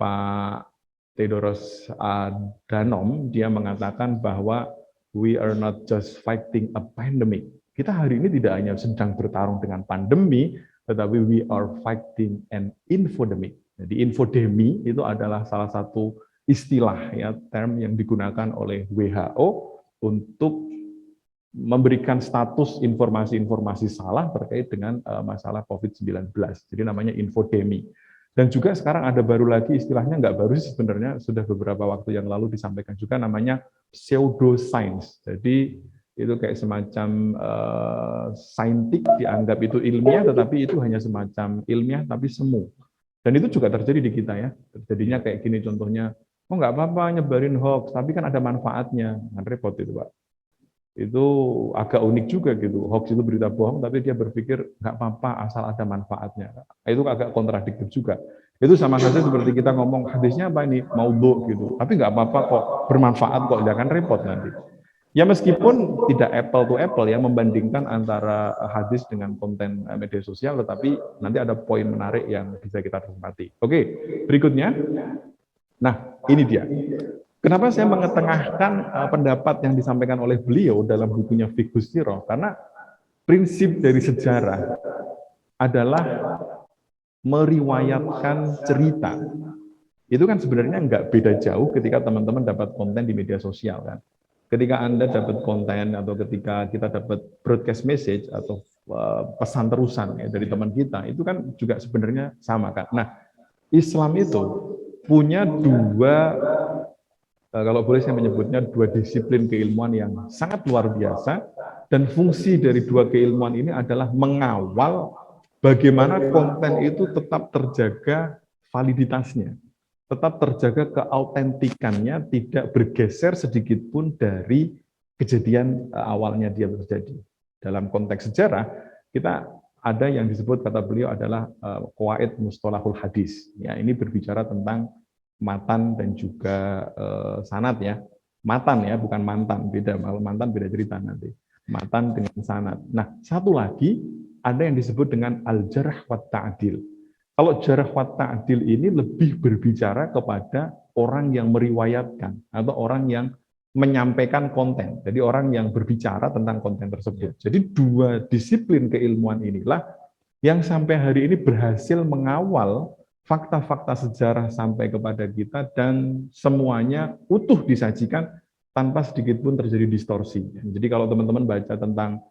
Pak Tedros Adhanom dia mengatakan bahwa we are not just fighting a pandemic. Kita hari ini tidak hanya sedang bertarung dengan pandemi, tetapi we are fighting an infodemic. Jadi infodemi itu adalah salah satu istilah ya, term yang digunakan oleh WHO untuk memberikan status informasi-informasi salah terkait dengan masalah COVID-19. Jadi namanya infodemi. Dan juga sekarang ada baru lagi istilahnya, nggak baru sih sebenarnya, sudah beberapa waktu yang lalu disampaikan juga, namanya pseudoscience. Jadi itu kayak semacam saintik, dianggap itu ilmiah, tetapi itu hanya semacam ilmiah tapi semu. Dan itu juga terjadi di kita ya. Terjadinya kayak gini contohnya, oh nggak apa-apa nyebarin hoax, tapi kan ada manfaatnya. Kan repot itu Pak. Itu agak unik juga gitu. Hoax itu berita bohong, tapi dia berpikir nggak apa-apa asal ada manfaatnya. Itu agak kontradiktif juga. Itu sama saja seperti kita ngomong hadisnya apa ini, maudhu gitu. Tapi nggak apa-apa kok, bermanfaat kok, jangan repot nanti. Ya meskipun tidak apple to apple ya membandingkan antara hadis dengan konten media sosial, tetapi nanti ada poin menarik yang bisa kita cermati. Oke, berikutnya. Nah, ini dia. Kenapa saya mengetengahkan pendapat yang disampaikan oleh beliau dalam bukunya Fiqhus Sirah? Karena prinsip dari sejarah adalah meriwayatkan cerita. Itu kan sebenarnya nggak beda jauh ketika teman-teman dapat konten di media sosial kan. Ketika Anda dapat konten atau ketika kita dapat broadcast message atau pesan terusan ya, dari teman kita, itu kan juga sebenarnya sama kan. Nah, Islam itu punya dua, kalau boleh saya menyebutnya, dua disiplin keilmuan yang sangat luar biasa, dan fungsi dari dua keilmuan ini adalah mengawal bagaimana konten itu tetap terjaga validitasnya, tetap terjaga keautentikannya, tidak bergeser sedikit pun dari kejadian awalnya dia terjadi. Dalam konteks sejarah, kita ada yang disebut, kata beliau, adalah qawaid mustalahul hadis. Ya, ini berbicara tentang matan dan juga sanad ya. Matan ya, bukan mantan, beda. Mantan beda cerita nanti. Matan dengan sanad. Nah, satu lagi ada yang disebut dengan al-jarh wa ta'dil. Kalau jarh wa ta'dil ini lebih berbicara kepada orang yang meriwayatkan atau orang yang menyampaikan konten. Jadi orang yang berbicara tentang konten tersebut. Jadi dua disiplin keilmuan inilah yang sampai hari ini berhasil mengawal fakta-fakta sejarah sampai kepada kita dan semuanya utuh disajikan tanpa sedikit pun terjadi distorsi. Jadi kalau teman-teman baca tentang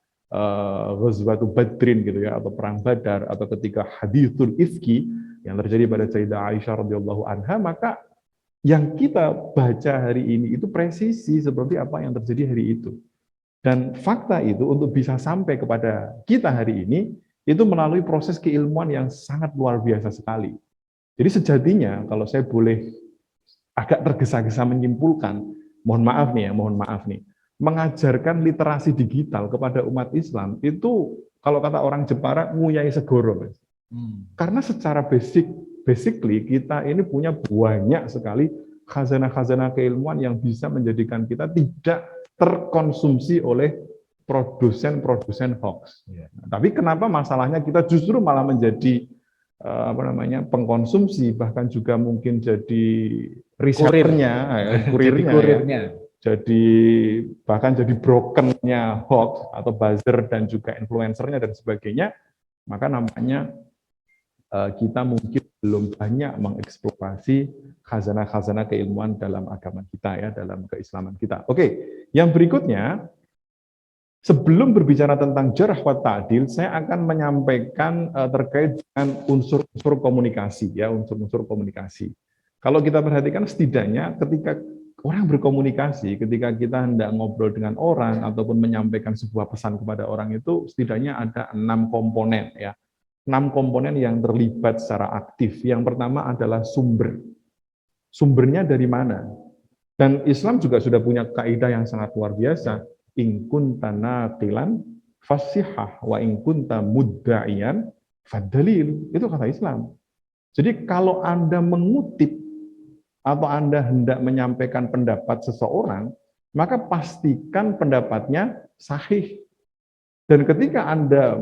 Ghazwatul Badrin gitu ya, atau perang Badar, atau ketika hadithul ifki yang terjadi pada Sayyidah Aisyah radhiyallahu anha, maka yang kita baca hari ini itu presisi seperti apa yang terjadi hari itu. Dan fakta itu untuk bisa sampai kepada kita hari ini, itu melalui proses keilmuan yang sangat luar biasa sekali. Jadi sejatinya, kalau saya boleh agak tergesa-gesa menyimpulkan, mohon maaf nih, mengajarkan literasi digital kepada umat Islam, itu kalau kata orang Jepara, nguyai segoro. Karena secara basically, kita ini punya banyak sekali khazanah-khazanah keilmuan yang bisa menjadikan kita tidak terkonsumsi oleh produsen-produsen hoax. Tapi kenapa masalahnya kita justru malah menjadi pengkonsumsi, bahkan juga mungkin jadi resellernya, kurirnya, jadi bahkan jadi brokernya hoax atau buzzer dan juga influencernya dan sebagainya, maka nampaknya kita mungkin belum banyak mengeksploitasi khazanah-khazanah keilmuan dalam agama kita ya, dalam keislaman kita. Oke, yang berikutnya, sebelum berbicara tentang jarh wa ta'dil, saya akan menyampaikan terkait dengan unsur-unsur komunikasi ya, unsur-unsur komunikasi. Kalau kita perhatikan setidaknya ketika orang berkomunikasi, ketika kita hendak ngobrol dengan orang ataupun menyampaikan sebuah pesan kepada orang itu setidaknya ada 6 komponen ya. 6 komponen yang terlibat secara aktif. Yang pertama adalah sumber. Sumbernya dari mana? Dan Islam juga sudah punya kaidah yang sangat luar biasa. In kunta naqilan fasihah wa in kunta mudda'iyan fadalil. Itu kata Islam. Jadi kalau Anda mengutip atau Anda hendak menyampaikan pendapat seseorang, maka pastikan pendapatnya sahih. Dan ketika Anda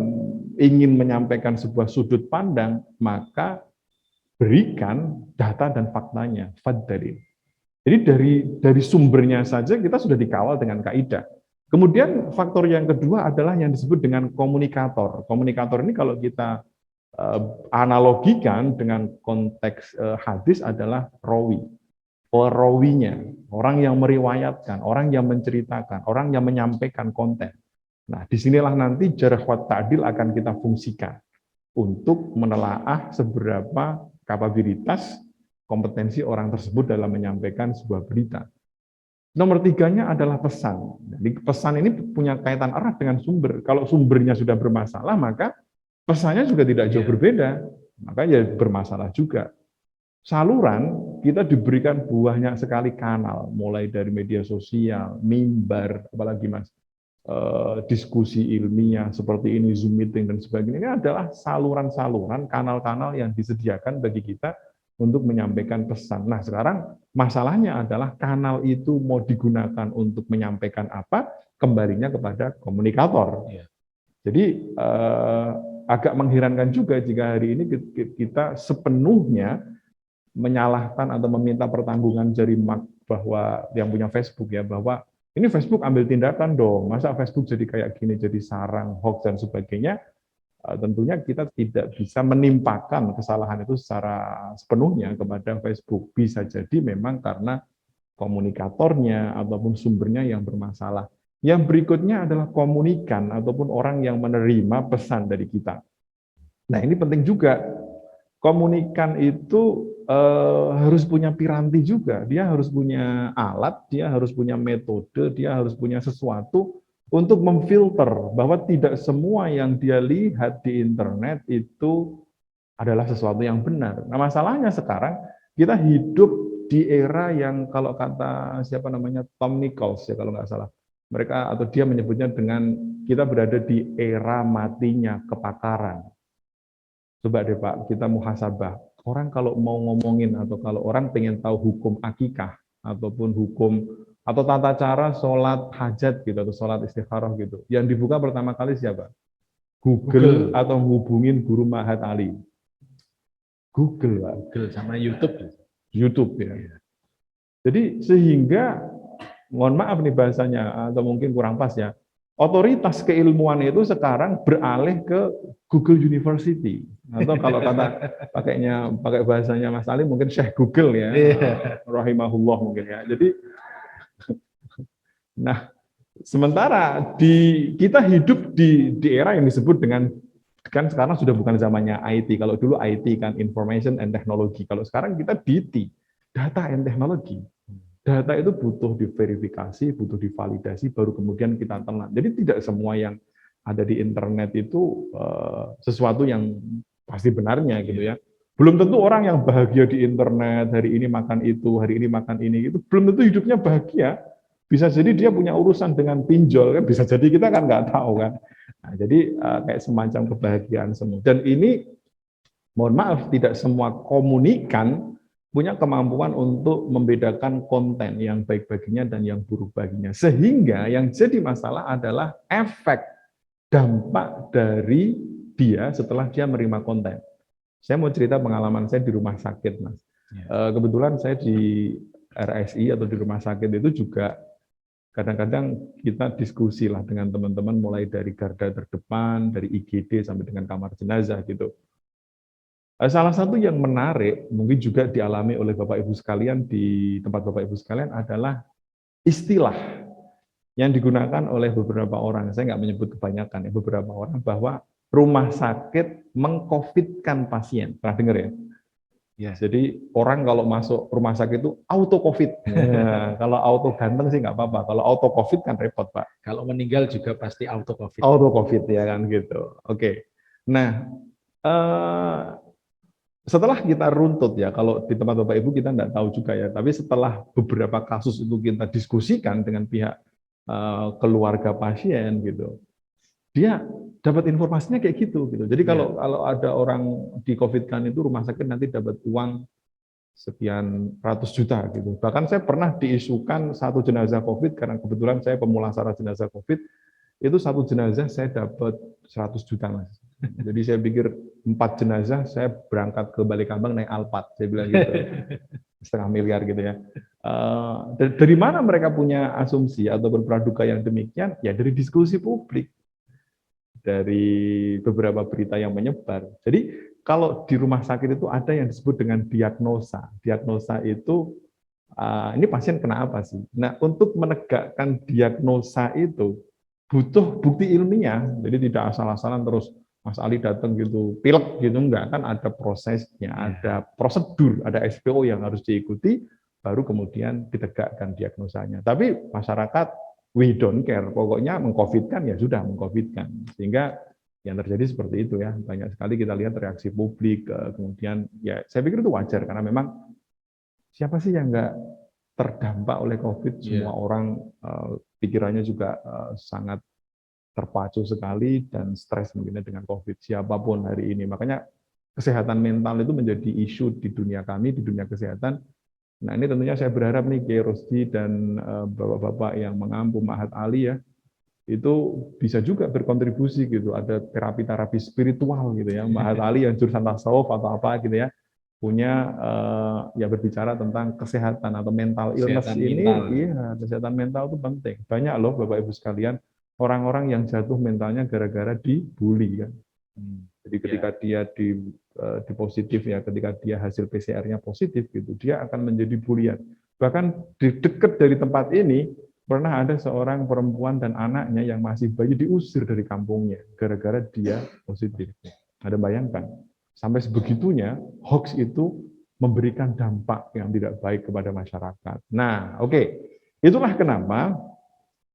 ingin menyampaikan sebuah sudut pandang, maka berikan data dan faktanya, fadalil. Jadi dari sumbernya saja kita sudah dikawal dengan kaidah. Kemudian faktor yang kedua adalah yang disebut dengan komunikator. Komunikator ini kalau kita analogikan dengan konteks hadis adalah rawi. Perawinya, orang yang meriwayatkan, orang yang menceritakan, orang yang menyampaikan konten. Nah, disinilah nanti jarh wa ta'dil akan kita fungsikan untuk menelaah seberapa kapabilitas kompetensi orang tersebut dalam menyampaikan sebuah berita. Nomor 3-nya adalah pesan. Jadi pesan ini punya kaitan erat dengan sumber. Kalau sumbernya sudah bermasalah, maka pesannya juga tidak jauh berbeda. Maka ya bermasalah juga. Saluran, kita diberikan banyak sekali kanal, mulai dari media sosial, mimbar, apalagi Mas, diskusi ilmiah seperti ini, Zoom meeting dan sebagainya. Ini adalah saluran-saluran, kanal-kanal yang disediakan bagi kita untuk menyampaikan pesan. Nah, sekarang masalahnya adalah kanal itu mau digunakan untuk menyampaikan apa, kembalinya kepada komunikator. Jadi agak mengherankan juga jika hari ini kita sepenuhnya menyalahkan atau meminta pertanggungan jari mak bahwa yang punya Facebook ya, bahwa ini Facebook ambil tindakan dong, masa Facebook jadi kayak gini, jadi sarang hoax dan sebagainya. Tentunya kita tidak bisa menimpakan kesalahan itu secara sepenuhnya kepada Facebook. Bisa jadi memang karena komunikatornya ataupun sumbernya yang bermasalah. Yang berikutnya adalah komunikan ataupun orang yang menerima pesan dari kita. Nah, ini penting juga. Komunikan itu harus punya piranti juga. Dia harus punya alat, dia harus punya metode, dia harus punya sesuatu untuk memfilter bahwa tidak semua yang dia lihat di internet itu adalah sesuatu yang benar. Nah, masalahnya sekarang kita hidup di era yang kalau kata siapa namanya Tom Nichols ya kalau nggak salah, mereka atau dia menyebutnya dengan kita berada di era matinya kepakaran. Coba deh Pak, kita muhasabah. Orang kalau mau ngomongin atau kalau orang pengen tahu hukum akikah ataupun hukum atau tata cara sholat hajat gitu atau sholat istikharah gitu, yang dibuka pertama kali siapa? Google. Atau hubungin Guru Mahat Ali. Google, Pak. Google sama YouTube. YouTube ya. Jadi sehingga mohon maaf nih bahasanya atau mungkin kurang pas ya. Otoritas keilmuan itu sekarang beralih ke Google University atau kalau pakai bahasanya Mas Ali mungkin Syekh Google ya, rahimahullah mungkin ya. Jadi, nah sementara kita hidup di era yang disebut dengan kan sekarang sudah bukan zamannya IT. Kalau dulu IT kan Information and Technology. Kalau sekarang kita DT, Data and Technology. data itu butuh diverifikasi, butuh divalidasi, baru kemudian kita telan. Jadi tidak semua yang ada di internet itu sesuatu yang pasti benarnya gitu ya. Belum tentu orang yang bahagia di internet, hari ini makan itu, hari ini makan ini, itu belum tentu hidupnya bahagia. Bisa jadi dia punya urusan dengan pinjol, kan bisa jadi kita kan nggak tahu kan. Nah, jadi kayak semacam kebahagiaan semua. Dan ini mohon maaf, tidak semua komunikan punya kemampuan untuk membedakan konten yang baik baginya dan yang buruk baginya. Sehingga yang jadi masalah adalah efek dampak dari dia setelah dia menerima konten. Saya mau cerita pengalaman saya di rumah sakit, Mas. Kebetulan saya di RSI atau di rumah sakit itu juga kadang-kadang kita diskusi lah dengan teman-teman mulai dari garda terdepan, dari IGD sampai dengan kamar jenazah gitu. Salah satu yang menarik, mungkin juga dialami oleh Bapak Ibu sekalian di tempat Bapak Ibu sekalian adalah istilah yang digunakan oleh beberapa orang. Saya nggak menyebut kebanyakan, ya, beberapa orang bahwa rumah sakit meng-COVID-kan pasien. Pernah dengar ya? Ya. Jadi orang kalau masuk rumah sakit itu auto COVID. Ya, kalau auto ganteng sih nggak apa-apa. Kalau auto COVID kan repot, Pak. Kalau meninggal juga pasti auto COVID. Auto COVID ya kan gitu. Oke. Nah, setelah kita runtut ya, kalau di tempat Bapak Ibu kita nggak tahu juga ya, tapi setelah beberapa kasus itu kita diskusikan dengan pihak keluarga pasien gitu, dia dapat informasinya kayak gitu. Jadi kalau ada orang di COVID-kan itu rumah sakit nanti dapat uang sekian ratus juta gitu. Bahkan saya pernah diisukan satu jenazah COVID karena kebetulan saya pemulasaran jenazah COVID, itu satu jenazah saya dapat 100 juta, Mas. Jadi saya pikir 4 jenazah saya berangkat ke Balikambang naik Alphard, saya bilang gitu. 0,5 miliar gitu ya. Dari mana mereka punya asumsi atau berpraduga yang demikian? Ya dari diskusi publik, dari beberapa berita yang menyebar. Jadi kalau di rumah sakit itu ada yang disebut dengan diagnosa. Diagnosa itu ini pasien kena apa sih? Nah, untuk menegakkan diagnosa itu butuh bukti ilmiah. Jadi tidak asal-asalan terus Mas Ali datang gitu, pilek gitu, enggak, kan ada prosesnya, ada prosedur, ada SPO yang harus diikuti, baru kemudian ditegakkan diagnosanya. Tapi masyarakat, we don't care, pokoknya meng-COVID-kan ya sudah meng-COVID-kan. Sehingga yang terjadi seperti itu ya, banyak sekali kita lihat reaksi publik, kemudian ya saya pikir itu wajar, karena memang siapa sih yang enggak terdampak oleh COVID, semua orang pikirannya juga sangat terpacu sekali dan stres mungkin dengan COVID, siapapun hari ini. Makanya kesehatan mental itu menjadi isu di dunia kami, di dunia kesehatan. Nah ini tentunya saya berharap nih Kiai Rosdi dan bapak-bapak yang mengampu Mahat Ali ya, itu bisa juga berkontribusi gitu, ada terapi-terapi spiritual gitu ya, Mahat Ali yang jurusan tasawuf atau apa gitu ya, punya ya berbicara tentang kesehatan atau mental illness ini, iya kesehatan mental itu penting. Banyak loh Bapak Ibu sekalian, orang-orang yang jatuh mentalnya gara-gara dibully kan. Jadi ketika dia di positif ya, ketika dia hasil PCR-nya positif gitu, dia akan menjadi bulian. Bahkan di dekat dari tempat ini pernah ada seorang perempuan dan anaknya yang masih bayi diusir dari kampungnya gara-gara dia positif. Ada bayangkan, sampai sebegitunya hoax itu memberikan dampak yang tidak baik kepada masyarakat. Nah, oke. Itulah kenapa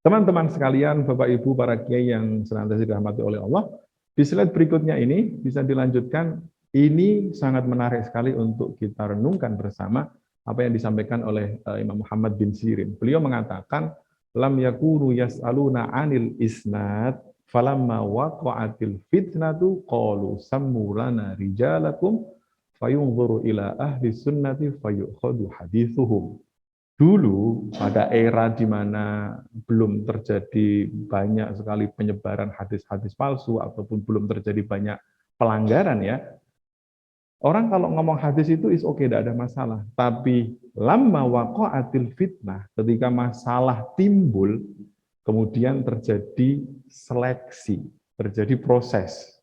teman-teman sekalian, Bapak Ibu, para kiai yang senantiasa dirahmati oleh Allah, di slide berikutnya ini bisa dilanjutkan. Ini sangat menarik sekali untuk kita renungkan bersama apa yang disampaikan oleh Imam Muhammad bin Sirin. Beliau mengatakan, lam yakunu yas'aluna 'anil isnad falamma waqa'atil fitnatu qalu sammu lana rijalakum fayunzuru ila ahli sunnati fayukhadu hadithuhum. Dulu pada era di mana belum terjadi banyak sekali penyebaran hadis-hadis palsu ataupun belum terjadi banyak pelanggaran ya, orang kalau ngomong hadis itu is oke, tidak ada masalah. Tapi lama waqa'atil fitnah, ketika masalah timbul, kemudian terjadi seleksi, terjadi proses.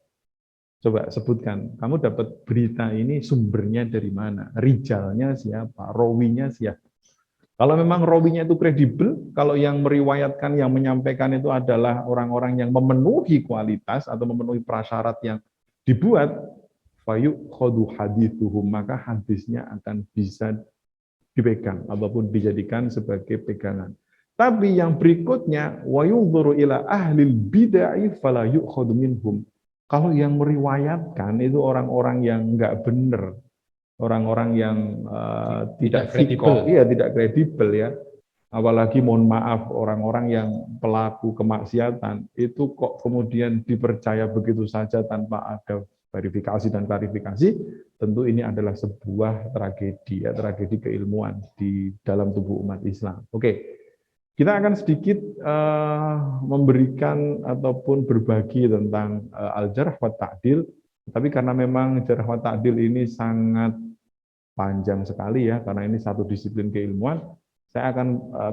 Coba sebutkan, kamu dapat berita ini sumbernya dari mana? Rijalnya siapa? Rawinya siapa? Kalau memang rawinya itu kredibel, kalau yang meriwayatkan, yang menyampaikan itu adalah orang-orang yang memenuhi kualitas atau memenuhi prasyarat yang dibuat, fayukhadu hadithuhum, maka hadisnya akan bisa dipegang ataupun dijadikan sebagai pegangan. Tapi yang berikutnya, wa yunzuru ila ahlil bid'ah fala yu'khadhu minhum. Kalau yang meriwayatkan itu orang-orang yang enggak benar, orang-orang yang tidak kredibel, iya tidak kredibel ya. Apalagi mohon maaf orang-orang yang pelaku kemaksiatan itu kok kemudian dipercaya begitu saja tanpa ada verifikasi dan klarifikasi, tentu ini adalah sebuah tragedi ya, tragedi keilmuan di dalam tubuh umat Islam. Oke. Kita akan sedikit memberikan ataupun berbagi tentang al-jarh wa ta'dil, tapi karena memang jarh wa ta'dil ini sangat panjang sekali ya, karena ini satu disiplin keilmuan,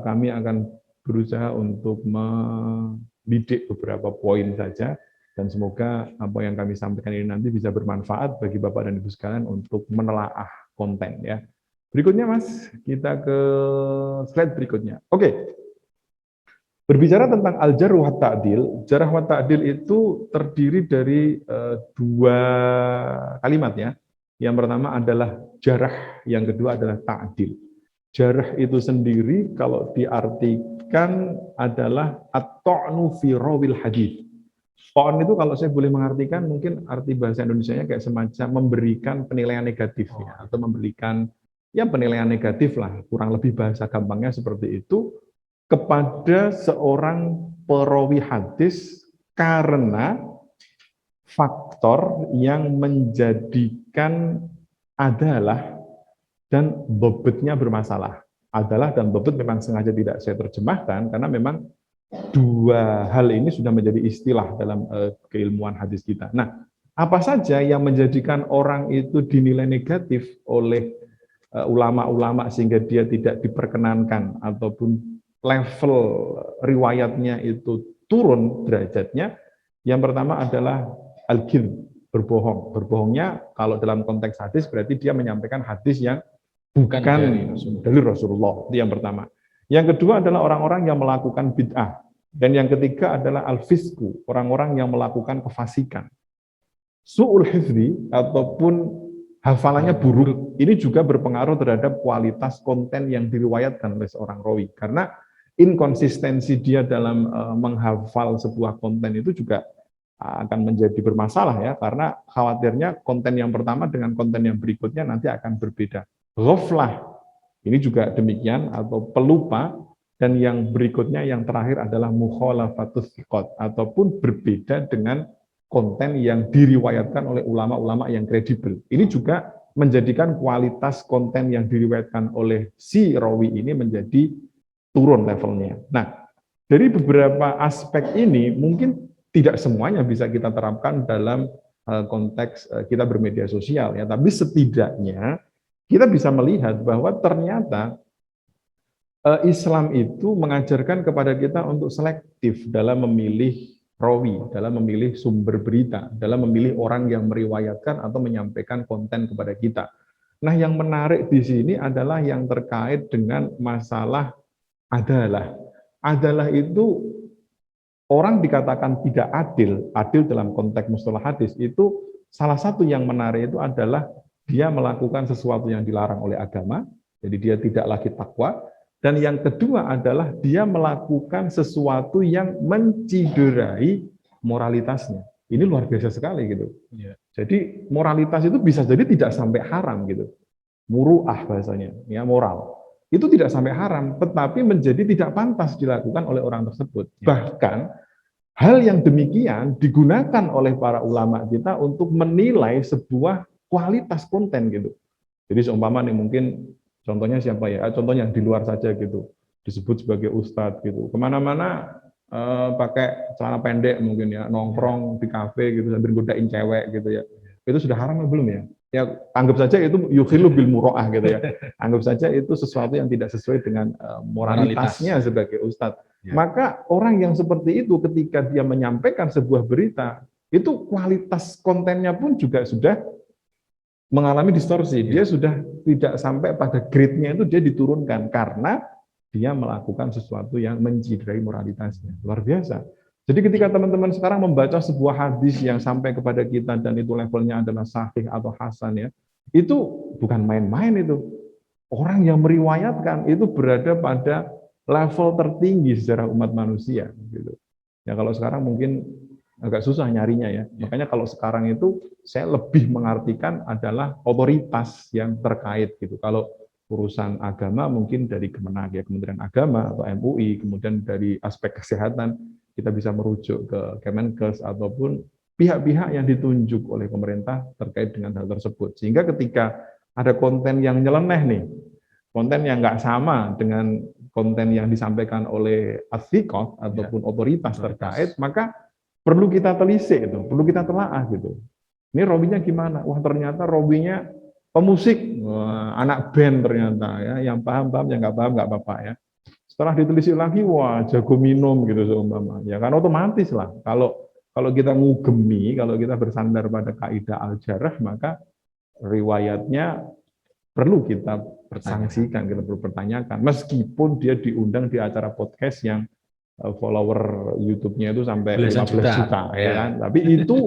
kami akan berusaha untuk membidik beberapa poin saja, dan semoga apa yang kami sampaikan ini nanti bisa bermanfaat bagi Bapak dan Ibu sekalian untuk menelaah konten ya. Berikutnya Mas, kita ke slide berikutnya. Oke. Berbicara tentang al-jarh wa ta'dil, jarh wa ta'dil itu terdiri dari dua kalimat ya. Yang pertama adalah jarh, yang kedua adalah ta'dil. Jarh itu sendiri kalau diartikan adalah at-ta'nu fi rawil hadits. Ta'an itu kalau saya boleh mengartikan mungkin arti bahasa Indonesianya kayak semacam memberikan penilaian negatif ya, atau memberikan ya penilaian negatif lah, kurang lebih bahasa gampangnya seperti itu, kepada seorang perawi hadis karena faktor yang menjadikan adalah dan bobotnya bermasalah. Adalah dan bobot memang sengaja tidak saya terjemahkan karena memang dua hal ini sudah menjadi istilah dalam keilmuan hadis kita. Nah, apa saja yang menjadikan orang itu dinilai negatif oleh ulama-ulama sehingga dia tidak diperkenankan ataupun level riwayatnya itu turun derajatnya? Yang pertama adalah al-kidz, berbohong. Berbohongnya kalau dalam konteks hadis berarti dia menyampaikan hadis yang bukan dari Rasulullah. Itu yang pertama. Yang kedua adalah orang-orang yang melakukan bid'ah. Dan yang ketiga adalah al-fisku, orang-orang yang melakukan kefasikan. Su'ul hifzi ataupun hafalannya buruk, ini juga berpengaruh terhadap kualitas konten yang diriwayatkan oleh seorang rawi. Karena inkonsistensi dia dalam menghafal sebuah konten itu juga akan menjadi bermasalah ya, karena khawatirnya konten yang pertama dengan konten yang berikutnya nanti akan berbeda. Ghaflah, ini juga demikian atau pelupa, dan yang berikutnya yang terakhir adalah mukhalafatus thiqat ataupun berbeda dengan konten yang diriwayatkan oleh ulama-ulama yang kredibel. Ini juga menjadikan kualitas konten yang diriwayatkan oleh si rawi ini menjadi turun levelnya. Nah, dari beberapa aspek ini mungkin tidak semuanya bisa kita terapkan dalam konteks kita bermedia sosial ya, tapi setidaknya kita bisa melihat bahwa ternyata Islam itu mengajarkan kepada kita untuk selektif dalam memilih rawi, dalam memilih sumber berita, dalam memilih orang yang meriwayatkan atau menyampaikan konten kepada kita. Nah, yang menarik di sini adalah yang terkait dengan masalah adalah. Adalah itu orang dikatakan tidak adil, adil dalam konteks mustalah hadis itu salah satu yang menarik itu adalah dia melakukan sesuatu yang dilarang oleh agama, jadi dia tidak lagi takwa. Dan yang kedua adalah dia melakukan sesuatu yang menciderai moralitasnya. Ini luar biasa sekali gitu. Ya. Jadi moralitas itu bisa jadi tidak sampai haram gitu. Muru'ah bahasanya, ya moral. Itu tidak sampai haram, tetapi menjadi tidak pantas dilakukan oleh orang tersebut. Ya. Bahkan hal yang demikian digunakan oleh para ulama kita untuk menilai sebuah kualitas konten gitu. Jadi seumpama nih mungkin contohnya siapa ya? Contohnya yang di luar saja gitu, disebut sebagai ustadz gitu. Kemana-mana pakai celana pendek mungkin ya, nongkrong di kafe gitu sambil godain cewek gitu ya. Itu sudah haram atau belum ya? Ya anggap saja itu yukhilu bil muro'ah gitu ya. Anggap saja itu sesuatu yang tidak sesuai dengan moralitasnya sebagai ustadz. Ya. Maka orang yang seperti itu ketika dia menyampaikan sebuah berita, itu kualitas kontennya pun juga sudah mengalami distorsi. Dia sudah tidak sampai pada grade-nya itu dia diturunkan karena dia melakukan sesuatu yang menciderai moralitasnya. Luar biasa. Jadi ketika teman-teman sekarang membaca sebuah hadis yang sampai kepada kita dan itu levelnya adalah sahih atau hasan ya, itu bukan main-main itu. orang yang meriwayatkan itu berada pada level tertinggi sejarah umat manusia gitu. Ya kalau sekarang mungkin agak susah nyarinya ya. Makanya kalau sekarang itu saya lebih mengartikan adalah otoritas yang terkait gitu. Kalau urusan agama mungkin dari Kemenag ya, Kementerian Agama atau MUI, kemudian dari aspek kesehatan kita bisa merujuk ke Kemenkes ataupun pihak-pihak yang ditunjuk oleh pemerintah terkait dengan hal tersebut. Sehingga ketika ada konten yang nyeleneh nih, konten yang nggak sama dengan konten yang disampaikan oleh athiqah ataupun otoritas terkait, maka perlu kita telisik itu, perlu kita telaah gitu. Ini Robinya gimana? Wah ternyata Robinya pemusik, wah, anak band ternyata ya, yang paham-paham, yang nggak paham nggak apa-apa ya. Setelah ditelisik lagi, wah jago minum gitu seumpama. Ya kan otomatis lah. Kalau kita ngugemi, kalau kita bersandar pada kaidah al-jarh, maka riwayatnya perlu kita persangsikan, kita perlu pertanyakan. Meskipun dia diundang di acara podcast yang follower YouTube-nya itu sampai 15 juta ya kan. Tapi itu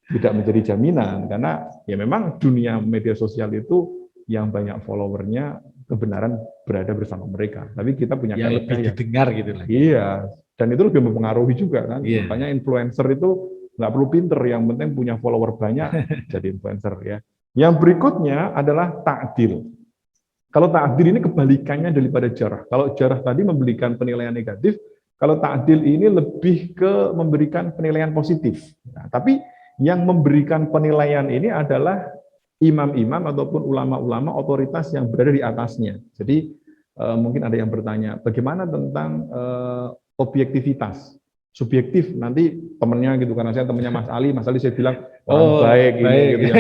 tidak menjadi jaminan karena ya memang dunia media sosial itu yang banyak followernya kebenaran berada bersama mereka. Tapi kita punya yang lebih didengar gitu lah. Iya, dan itu lebih mempengaruhi juga kan. Makanya influencer itu nggak perlu pinter, yang penting punya follower banyak jadi influencer ya. Yang berikutnya adalah ta'dil. Kalau ta'dil ini kebalikannya daripada jarh. Kalau jarh tadi memberikan penilaian negatif, kalau ta'dil ini lebih ke memberikan penilaian positif. Nah, tapi yang memberikan penilaian ini adalah imam-imam ataupun ulama-ulama otoritas yang berada di atasnya. Jadi mungkin ada yang bertanya, bagaimana tentang objektivitas? Subjektif nanti temennya gitu, karena saya temennya Mas Ali saya bilang baik ini gitu ya,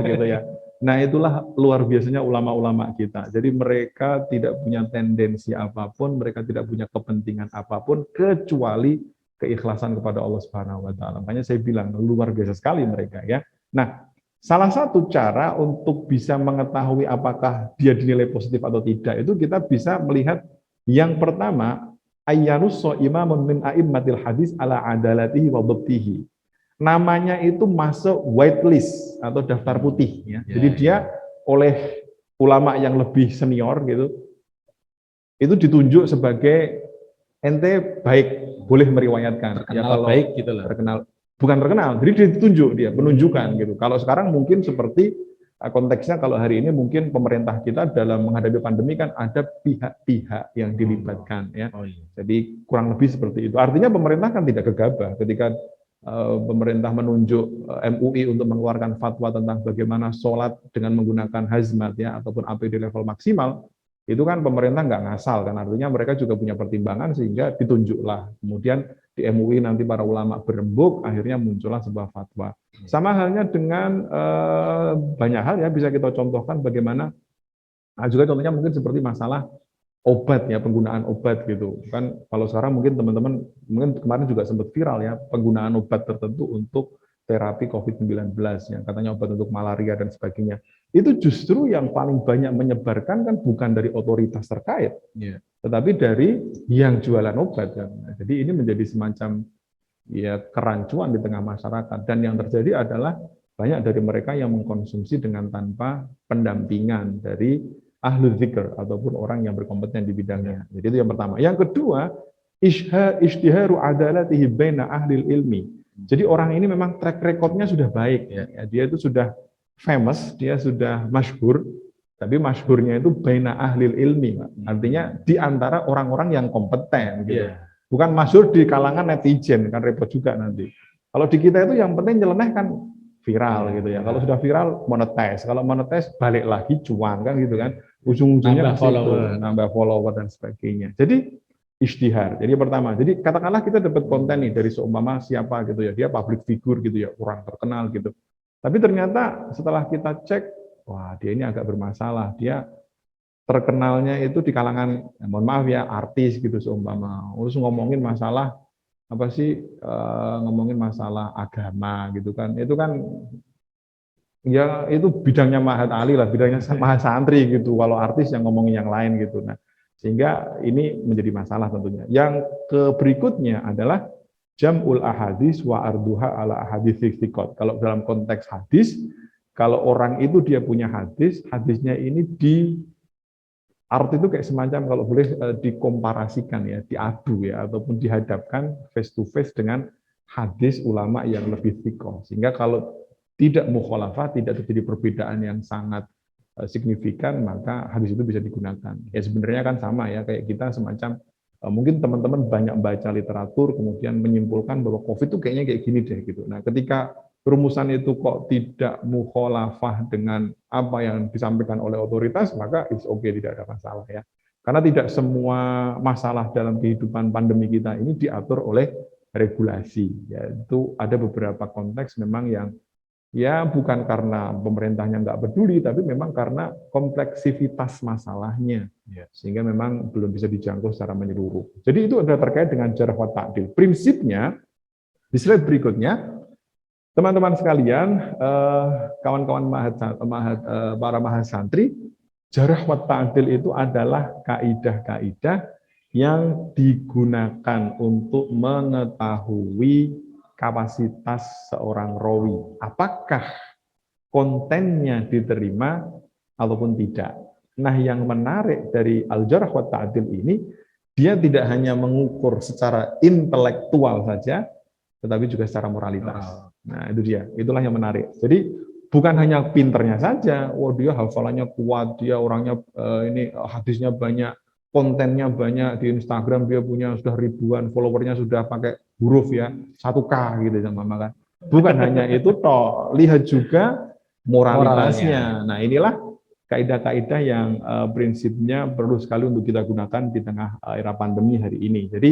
gitu ya. Nah itulah luar biasanya ulama-ulama kita. Jadi mereka tidak punya tendensi apapun, mereka tidak punya kepentingan apapun kecuali keikhlasan kepada Allah Subhanahu Wa Taala. Makanya saya bilang luar biasa sekali mereka ya. Nah salah satu cara untuk bisa mengetahui apakah dia dinilai positif atau tidak itu kita bisa melihat yang pertama, ayyanusso imamun min a'immatil hadis ala adalatihi wa dhabtihi. Namanya itu masuk whitelist atau daftar putih ya. Jadi dia oleh ulama yang lebih senior gitu itu ditunjuk sebagai ente baik, boleh meriwayatkan. Terkenal ya, kalau baik gitu loh. Terkenal, bukan terkenal, jadi ditunjuk dia, penunjukan gitu. Kalau sekarang mungkin seperti konteksnya kalau hari ini mungkin pemerintah kita dalam menghadapi pandemi kan ada pihak-pihak yang dilibatkan ya. Jadi kurang lebih seperti itu. Artinya pemerintah kan tidak gegabah ketika pemerintah menunjuk MUI untuk mengeluarkan fatwa tentang bagaimana sholat dengan menggunakan hazmat ya ataupun APD level maksimal. Itu kan pemerintah nggak ngasal kan, artinya mereka juga punya pertimbangan sehingga ditunjuklah. Kemudian di MUI nanti para ulama berembuk, akhirnya muncullah sebuah fatwa. Sama halnya dengan banyak hal ya bisa kita contohkan bagaimana, juga contohnya mungkin seperti masalah obat ya, penggunaan obat gitu. Kan kalau sekarang mungkin teman-teman, mungkin kemarin juga sempat viral ya, penggunaan obat tertentu untuk terapi COVID-19 yang katanya obat untuk malaria dan sebagainya. Itu justru yang paling banyak menyebarkan kan bukan dari otoritas terkait, tetapi dari yang jualan obat kan. Jadi ini menjadi semacam ya kerancuan di tengah masyarakat, dan yang terjadi adalah banyak dari mereka yang mengkonsumsi dengan tanpa pendampingan dari ahli dzikr ataupun orang yang berkompeten di bidangnya. Jadi itu yang pertama. Yang kedua, ishtiharu adalatihi baina ahli ilmi. Jadi orang ini memang track recordnya sudah baik ya. Dia itu sudah famous, dia sudah masyhur, tapi masyhurnya itu baina ahli ilmi, artinya di antara orang-orang yang kompeten gitu. Bukan masyhur di kalangan netizen, kan repot juga nanti. Kalau di kita itu yang penting nyeleneh kan viral gitu ya. Kalau sudah viral monetize, kalau monetize balik lagi cuan kan gitu kan. Ujung-ujungnya nambah follower dan sebagainya. Jadi ishtihar. Jadi pertama, jadi katakanlah kita dapat konten nih dari seumpama siapa gitu ya, dia public figure gitu ya, orang terkenal gitu. Tapi ternyata setelah kita cek, wah dia ini agak bermasalah. Dia terkenalnya itu di kalangan, mohon maaf ya, artis gitu seumpama. Terus ngomongin masalah apa sih, ngomongin masalah agama gitu kan. Itu kan ya itu bidangnya Mahat Ali lah, bidangnya Maha Santri gitu. Kalau artis yang ngomongin yang lain gitu. Nah, sehingga ini menjadi masalah tentunya. Yang berikutnya adalah jam'ul ahadis wa arduha ala ahadits thiqat. Kalau dalam konteks hadis, kalau orang itu dia punya hadis, hadisnya ini Art itu kayak semacam kalau boleh dikomparasikan ya, diadu ya, ataupun dihadapkan face to face dengan hadis ulama yang lebih thiqah. Sehingga kalau tidak mukhalafah, tidak terjadi perbedaan yang sangat signifikan, maka hadis itu bisa digunakan. Ya sebenarnya kan sama ya, kayak kita semacam mungkin teman-teman banyak baca literatur, kemudian menyimpulkan bahwa COVID itu kayaknya kayak gini deh gitu. Nah, ketika rumusan itu kok tidak mukhalafah dengan apa yang disampaikan oleh otoritas, maka it's okay, tidak ada masalah ya. Karena tidak semua masalah dalam kehidupan pandemi kita ini diatur oleh regulasi. Ya, itu ada beberapa konteks memang yang ya bukan karena pemerintahnya nggak peduli, tapi memang karena kompleksivitas masalahnya. Sehingga memang belum bisa dijangkau secara menyeluruh. Jadi itu adalah terkait dengan jarh wa ta'dil. Prinsipnya, di slide berikutnya, teman-teman sekalian, kawan-kawan para mahasantri, jarh wa ta'dil itu adalah kaidah-kaidah yang digunakan untuk mengetahui kapasitas seorang rawi. Apakah kontennya diterima ataupun tidak. Nah, yang menarik dari al-jarh wa ta'dil ini, dia tidak hanya mengukur secara intelektual saja, tetapi juga secara moralitas. Nah, itu dia. Itulah yang menarik. Jadi, bukan hanya pinternya saja, wah dia hafalannya kuat, dia orangnya ini hadisnya banyak, kontennya banyak, di Instagram dia punya sudah ribuan, followernya sudah pakai huruf ya, 1K gitu sama makan. Bukan hanya itu toh, lihat juga moralitasnya. Nah, inilah kaidah-kaidah yang prinsipnya perlu sekali untuk kita gunakan di tengah era pandemi hari ini. Jadi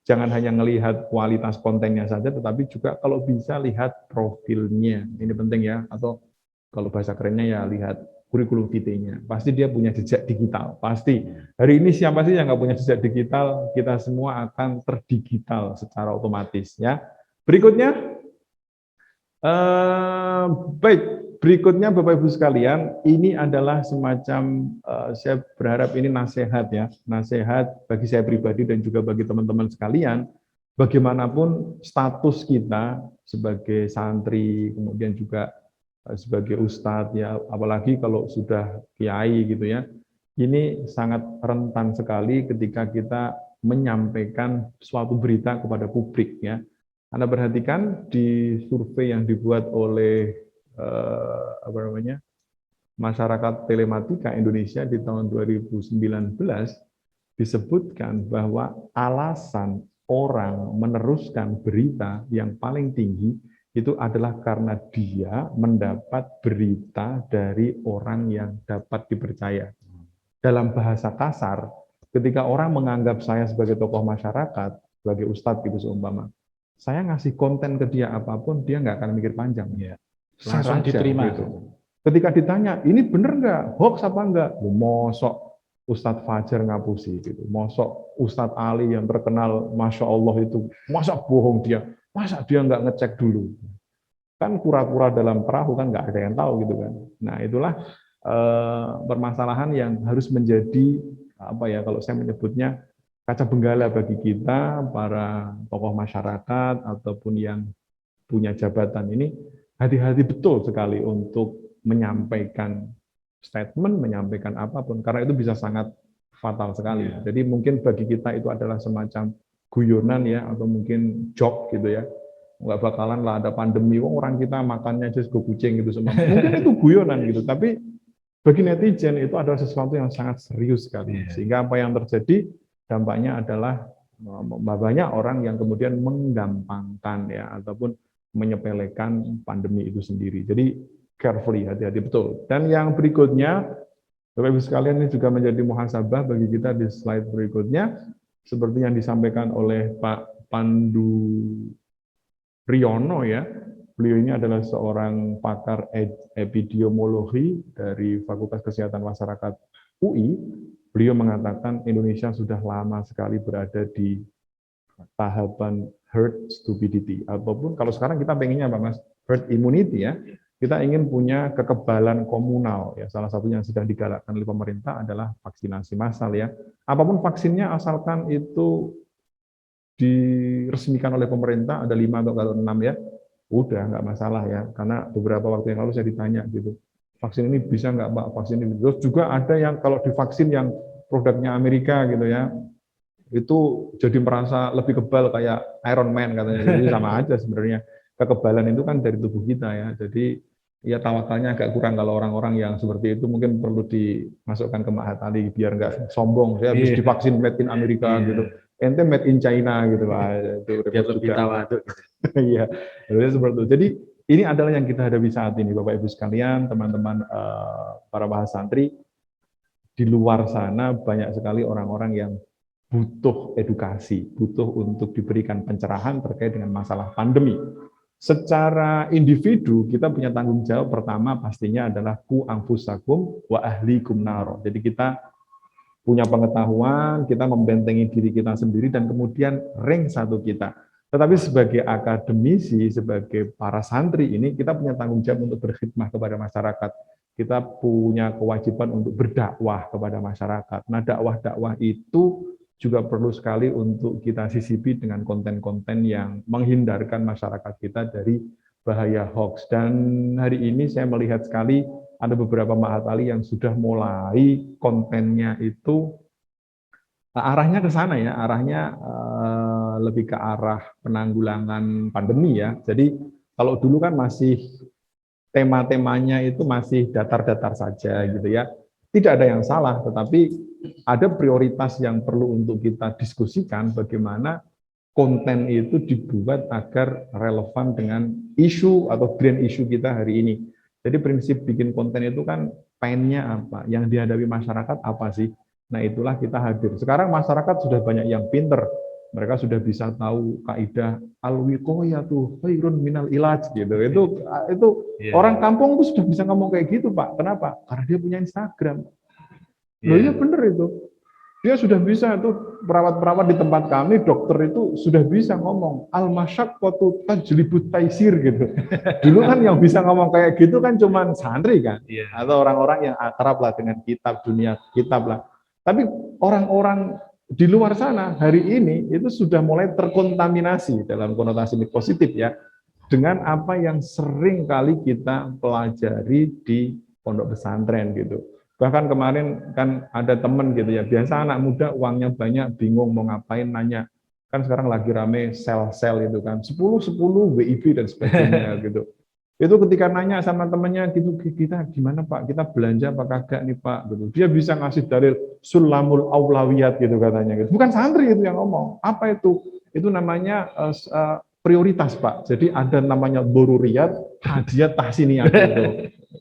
jangan hanya melihat kualitas kontennya saja, tetapi juga kalau bisa lihat profilnya. Ini penting ya, atau kalau bahasa kerennya ya lihat kurikulum vitae-nya. Pasti dia punya jejak digital, pasti. Hari ini siapa sih yang nggak punya jejak digital? Kita semua akan terdigital secara otomatis ya. Berikutnya, baik. Berikutnya Bapak Ibu sekalian, ini adalah semacam, saya berharap ini nasihat ya, nasihat bagi saya pribadi dan juga bagi teman-teman sekalian, bagaimanapun status kita sebagai santri, kemudian juga sebagai ustadz ya, apalagi kalau sudah kiai gitu ya, ini sangat rentan sekali ketika kita menyampaikan suatu berita kepada publik ya. Anda perhatikan di survei yang dibuat oleh Masyarakat Telematika Indonesia di tahun 2019 disebutkan bahwa alasan orang meneruskan berita yang paling tinggi itu adalah karena dia mendapat berita dari orang yang dapat dipercaya. Dalam bahasa kasar, ketika orang menganggap saya sebagai tokoh masyarakat, sebagai ustadz gitu seumpama, saya ngasih konten ke dia apapun, dia nggak akan mikir panjang. Ya. Langsung diterima. Gitu. Ketika ditanya, ini bener nggak, hoax apa enggak? Mosok Ustadz Fajar ngapusi gitu, mosok Ustadz Ali yang terkenal, masya Allah itu, masa bohong dia, masa dia nggak ngecek dulu? Kan kura-kura dalam perahu kan nggak ada yang tahu gitu kan. Nah itulah permasalahan yang harus menjadi apa ya, kalau saya menyebutnya kaca benggala bagi kita para tokoh masyarakat ataupun yang punya jabatan ini. Hati-hati betul sekali untuk menyampaikan statement, menyampaikan apapun, karena itu bisa sangat fatal sekali. Jadi mungkin bagi kita itu adalah semacam guyonan ya, atau mungkin joke gitu ya. Nggak bakalan lah ada pandemi, orang kita makannya aja sego kucing gitu semua. Mungkin itu guyonan gitu, tapi bagi netizen itu adalah sesuatu yang sangat serius sekali. Sehingga apa yang terjadi, dampaknya adalah banyak orang yang kemudian menggampangkan ya, ataupun menyepelekan pandemi itu sendiri. Jadi carefully, hati-hati betul. Dan yang berikutnya, Bapak Ibu sekalian, ini juga menjadi muhasabah bagi kita di slide berikutnya, seperti yang disampaikan oleh Pak Pandu Riono ya. Beliau ini adalah seorang pakar epidemiologi dari Fakultas Kesehatan Masyarakat UI. Beliau mengatakan Indonesia sudah lama sekali berada di tahapan herd stupidity, ataupun kalau sekarang kita pengennya apa Mas? Herd immunity ya. Kita ingin punya kekebalan komunal ya. Salah satunya yang sedang digalakkan oleh pemerintah adalah vaksinasi massal ya. Apapun vaksinnya asalkan itu diresmikan oleh pemerintah, ada 5 atau kalau 6 ya, udah nggak masalah ya. Karena beberapa waktu yang lalu saya ditanya gitu, vaksin ini bisa nggak Pak, vaksin ini. Terus juga ada yang kalau divaksin yang produknya Amerika gitu ya, itu jadi merasa lebih kebal kayak Iron Man katanya. Jadi sama aja sebenarnya, kekebalan itu kan dari tubuh kita ya. Jadi ya tawakalnya agak kurang kalau orang-orang yang seperti itu, mungkin perlu dimasukkan ke Mahat Ali biar nggak sombong. Saya habis divaksin made in Amerika gitu, ente made in China gitu Pak. Itu Biar lebih tawaduk. Iya, seperti itu. Jadi ini adalah yang kita hadapi saat ini, Bapak Ibu sekalian, teman-teman para mahasantri. Di luar sana banyak sekali orang-orang yang butuh edukasi, butuh untuk diberikan pencerahan terkait dengan masalah pandemi. Secara individu, kita punya tanggung jawab pertama pastinya adalah ku anfusakum wa ahlikum naro. Jadi kita punya pengetahuan, kita membentengi diri kita sendiri, dan kemudian ring satu kita. Tetapi sebagai akademisi, sebagai para santri ini, kita punya tanggung jawab untuk berkhidmah kepada masyarakat. Kita punya kewajiban untuk berdakwah kepada masyarakat. Nah, dakwah-dakwah itu juga perlu sekali untuk kita sisipi dengan konten-konten yang menghindarkan masyarakat kita dari bahaya hoax. Dan hari ini saya melihat sekali ada beberapa Mahat Ali yang sudah mulai kontennya itu arahnya ke sana ya, arahnya lebih ke arah penanggulangan pandemi ya. Jadi kalau dulu kan masih tema-temanya itu masih datar-datar saja gitu ya. Tidak ada yang salah, tetapi ada prioritas yang perlu untuk kita diskusikan bagaimana konten itu dibuat agar relevan dengan isu atau grand issue kita hari ini. Jadi prinsip bikin konten itu kan pengennya apa, yang dihadapi masyarakat apa sih. Nah itulah kita hadir. Sekarang masyarakat sudah banyak yang pinter. Mereka sudah bisa tahu kaidah al-wiqayatu khairun minal ilaj gitu. Itu orang kampung itu sudah bisa ngomong kayak gitu, Pak. Kenapa? Karena dia punya Instagram. Loh iya bener itu. Dia sudah bisa tuh, perawat-perawat di tempat kami, dokter itu sudah bisa ngomong al-masyaqqatu tajlibut taisir gitu. Dulu kan yang bisa ngomong kayak gitu kan cuman santri kan, atau orang-orang yang akrab lah dengan kitab, dunia kitab lah. Tapi orang-orang di luar sana hari ini itu sudah mulai terkontaminasi dalam konotasi positif ya, dengan apa yang sering kali kita pelajari di pondok pesantren gitu. Bahkan kemarin kan ada temen gitu ya, biasa anak muda uangnya banyak, bingung mau ngapain, nanya. Kan sekarang lagi rame sel-sel itu kan, 10-10 WIB dan sebagainya gitu. Itu ketika nanya sama temennya gitu, kita gimana Pak, kita belanja apa kagak nih Pak gitu. Dia bisa ngasih dalil sulamul aulawiyat gitu katanya gitu. Bukan santri itu yang ngomong. Apa itu? Itu namanya prioritas Pak. Jadi ada namanya doruriyat, hadiah tahsiniyat gitu.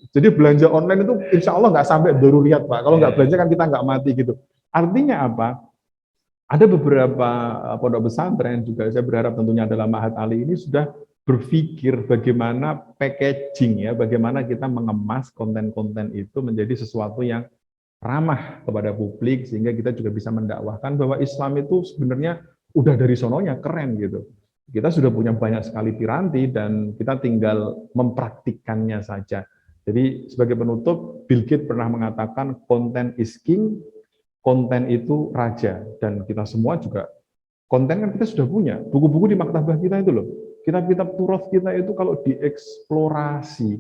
Jadi belanja online itu insya Allah nggak sampai doruriyat Pak. Kalau nggak belanja kan kita nggak mati gitu. Artinya apa? Ada beberapa pondok pesantren juga, saya berharap tentunya adalah Mahat Ali ini sudah berpikir bagaimana packaging ya, bagaimana kita mengemas konten-konten itu menjadi sesuatu yang ramah kepada publik, sehingga kita juga bisa mendakwahkan bahwa Islam itu sebenarnya udah dari sononya keren gitu. Kita sudah punya banyak sekali piranti dan kita tinggal mempraktikkannya saja. Jadi sebagai penutup, Bill Gates pernah mengatakan konten is king, konten itu raja, dan kita semua juga konten kan kita sudah punya. Buku-buku di maktabah kita itu loh. Kitab-kitab Turath kita itu kalau dieksplorasi,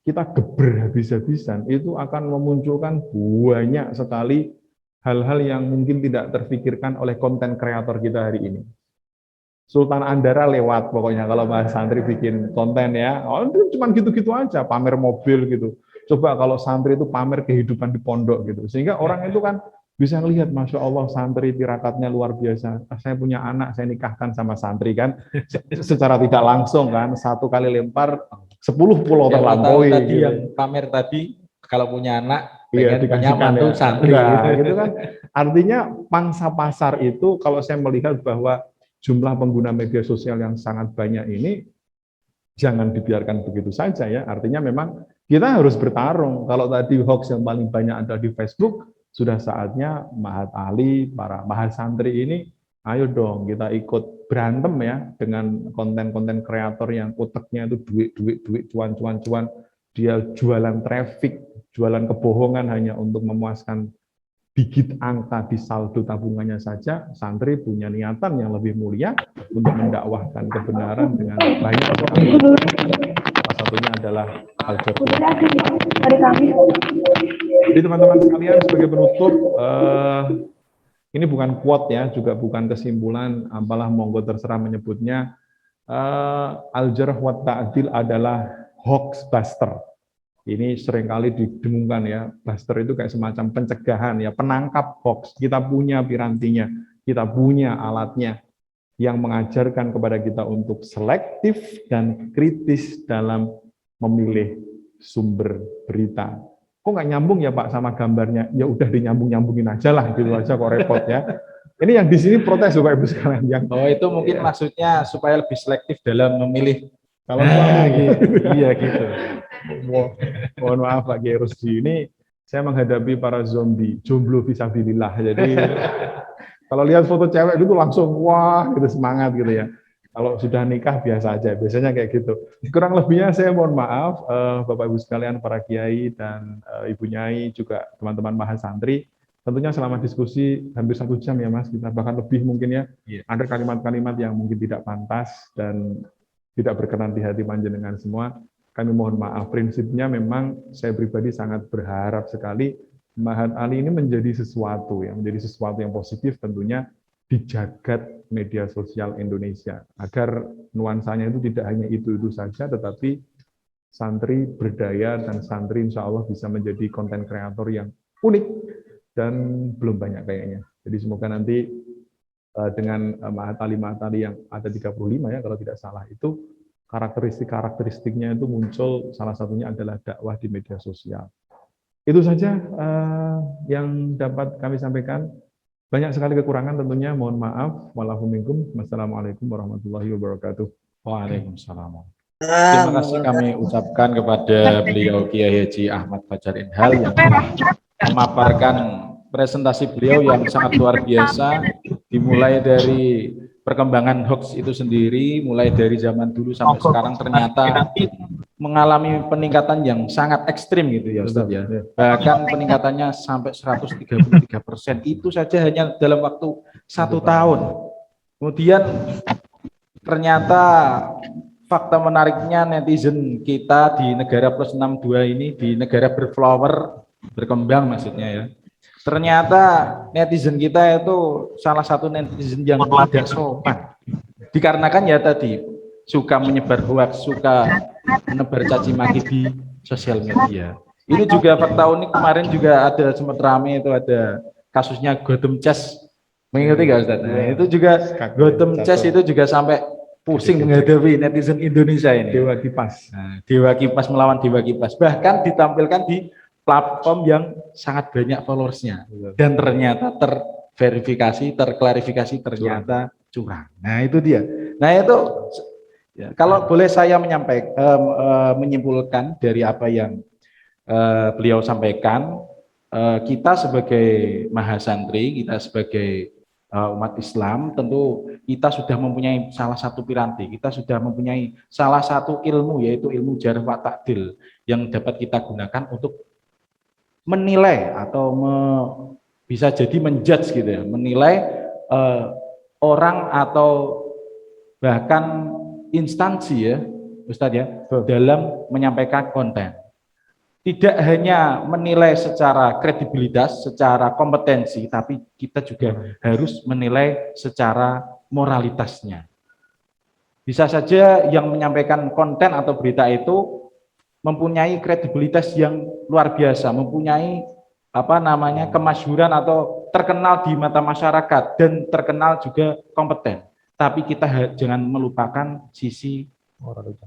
kita geber habis-habisan, itu akan memunculkan banyak sekali hal-hal yang mungkin tidak terfikirkan oleh konten kreator kita hari ini. Sultan Andara lewat pokoknya kalau Mas santri bikin konten ya, itu cuma gitu-gitu aja, pamer mobil gitu. Coba kalau santri itu pamer kehidupan di pondok gitu, sehingga orang itu kan bisa lihat, Masya Allah santri tirakatnya luar biasa. Saya punya anak, saya nikahkan sama santri kan, secara tidak langsung kan, satu kali lempar 10 pulau terlampaui. Tadi gitu. yang pamer tadi, kalau punya anak, dikasihkan punya mantu santri. Gitu kan. Artinya pangsa pasar itu, kalau saya melihat bahwa jumlah pengguna media sosial yang sangat banyak ini, jangan dibiarkan begitu saja ya. Artinya memang kita harus bertarung. Kalau tadi hoax yang paling banyak ada di Facebook, sudah saatnya Mahat Ali, para Mahat santri ini, ayo dong kita ikut berantem ya dengan konten-konten kreator yang otaknya itu duit, cuan. Dia jualan traffic, jualan kebohongan hanya untuk memuaskan bigit angka di saldo tabungannya saja. Santri punya niatan yang lebih mulia untuk mendakwahkan kebenaran dengan banyak sekali. Salah satunya adalah al-jabr. Jadi teman-teman sekalian, sebagai penutup, ini bukan quote ya, juga bukan kesimpulan, apalah monggo terserah menyebutnya. Al-jarh wa ta'dil adalah hoax buster. Ini seringkali didengungkan ya, buster itu kayak semacam pencegahan ya, penangkap hoax. Kita punya pirantinya, kita punya alatnya yang mengajarkan kepada kita untuk selektif dan kritis dalam memilih sumber berita. Kok nggak nyambung ya Pak sama gambarnya? Ya udah dinyambung-nyambungin aja lah, gitu aja kok repot ya. Ini yang di sini protes Bapak Ibu sekalian. Yang itu mungkin maksudnya supaya lebih selektif dalam memilih. Kalau suami, Iya gitu. Mohon maaf Pak Kiai Rusdi, ini saya menghadapi para zombie, jomblo fisabilillah. Jadi kalau lihat foto cewek itu langsung wah gitu, semangat gitu ya. Kalau sudah nikah biasa aja, biasanya kayak gitu. Kurang lebihnya saya mohon maaf, Bapak Ibu sekalian, para kiai dan Ibu Nyai, juga teman-teman mahasantri. Tentunya selama diskusi hampir 1 jam ya Mas, kita bahkan lebih mungkin ya. Ada kalimat-kalimat yang mungkin tidak pantas dan tidak berkenan di hati panjenengan semua. Kami mohon maaf. Prinsipnya memang saya pribadi sangat berharap sekali Mahat Ali ini menjadi sesuatu yang positif tentunya di jagat media sosial Indonesia, agar nuansanya itu tidak hanya itu saja, tetapi santri berdaya dan santri insya Allah bisa menjadi konten kreator yang unik dan belum banyak kayaknya. Jadi semoga nanti dengan Mahat Ali yang ada 35 ya kalau tidak salah, itu karakteristiknya itu muncul, salah satunya adalah dakwah di media sosial. Itu saja yang dapat kami sampaikan. Banyak sekali kekurangan tentunya, mohon maaf. Wallahu minkum. Wassalamualaikum warahmatullahi wabarakatuh. Waalaikumsalam. Terima kasih kami ucapkan kepada beliau Kiai Haji Ahmad Fajar Inhal yang telah memaparkan presentasi beliau yang sangat luar biasa, dimulai dari perkembangan hoax itu sendiri, mulai dari zaman dulu sampai sekarang ternyata mengalami peningkatan yang sangat ekstrim gitu ya Ustaz ya. Bahkan peningkatannya sampai 133%. Itu saja hanya dalam waktu 1 tahun. Kemudian ternyata fakta menariknya netizen kita di negara plus 62 ini, di negara berflower, berkembang maksudnya ya. Ternyata netizen kita itu salah satu netizen yang tidak sopan. Dikarenakan ya tadi suka menyebar hoax, suka menebar caci maki di sosial media. Ini juga fakta unik, kemarin juga ada sempat rame itu, ada kasusnya Gotham Chess. Mengikuti nggak Ustaz? Nah, itu juga Gotham Chess itu juga sampai pusing menghadapi netizen Indonesia ini. Dewa Kipas. Nah, Dewa Kipas melawan Dewa Kipas. Bahkan ditampilkan di platform yang sangat banyak followersnya. Dan ternyata terverifikasi, terklarifikasi ternyata curang. Nah itu dia. Nah itu ya, kalau boleh saya menyimpulkan dari apa yang beliau sampaikan, kita sebagai mahasantri, kita sebagai umat Islam, tentu kita sudah mempunyai salah satu piranti, kita sudah mempunyai salah satu ilmu, yaitu ilmu jarh wa ta'dil, yang dapat kita gunakan untuk menilai atau bisa jadi menjudge gitu ya, menilai orang atau bahkan instansi ya Ustadz ya, dalam menyampaikan konten. Tidak hanya menilai secara kredibilitas, secara kompetensi, tapi kita juga harus menilai secara moralitasnya. Bisa saja yang menyampaikan konten atau berita itu mempunyai kredibilitas yang luar biasa, mempunyai kemasyhuran atau terkenal di mata masyarakat dan terkenal juga kompeten. Tapi kita jangan melupakan sisi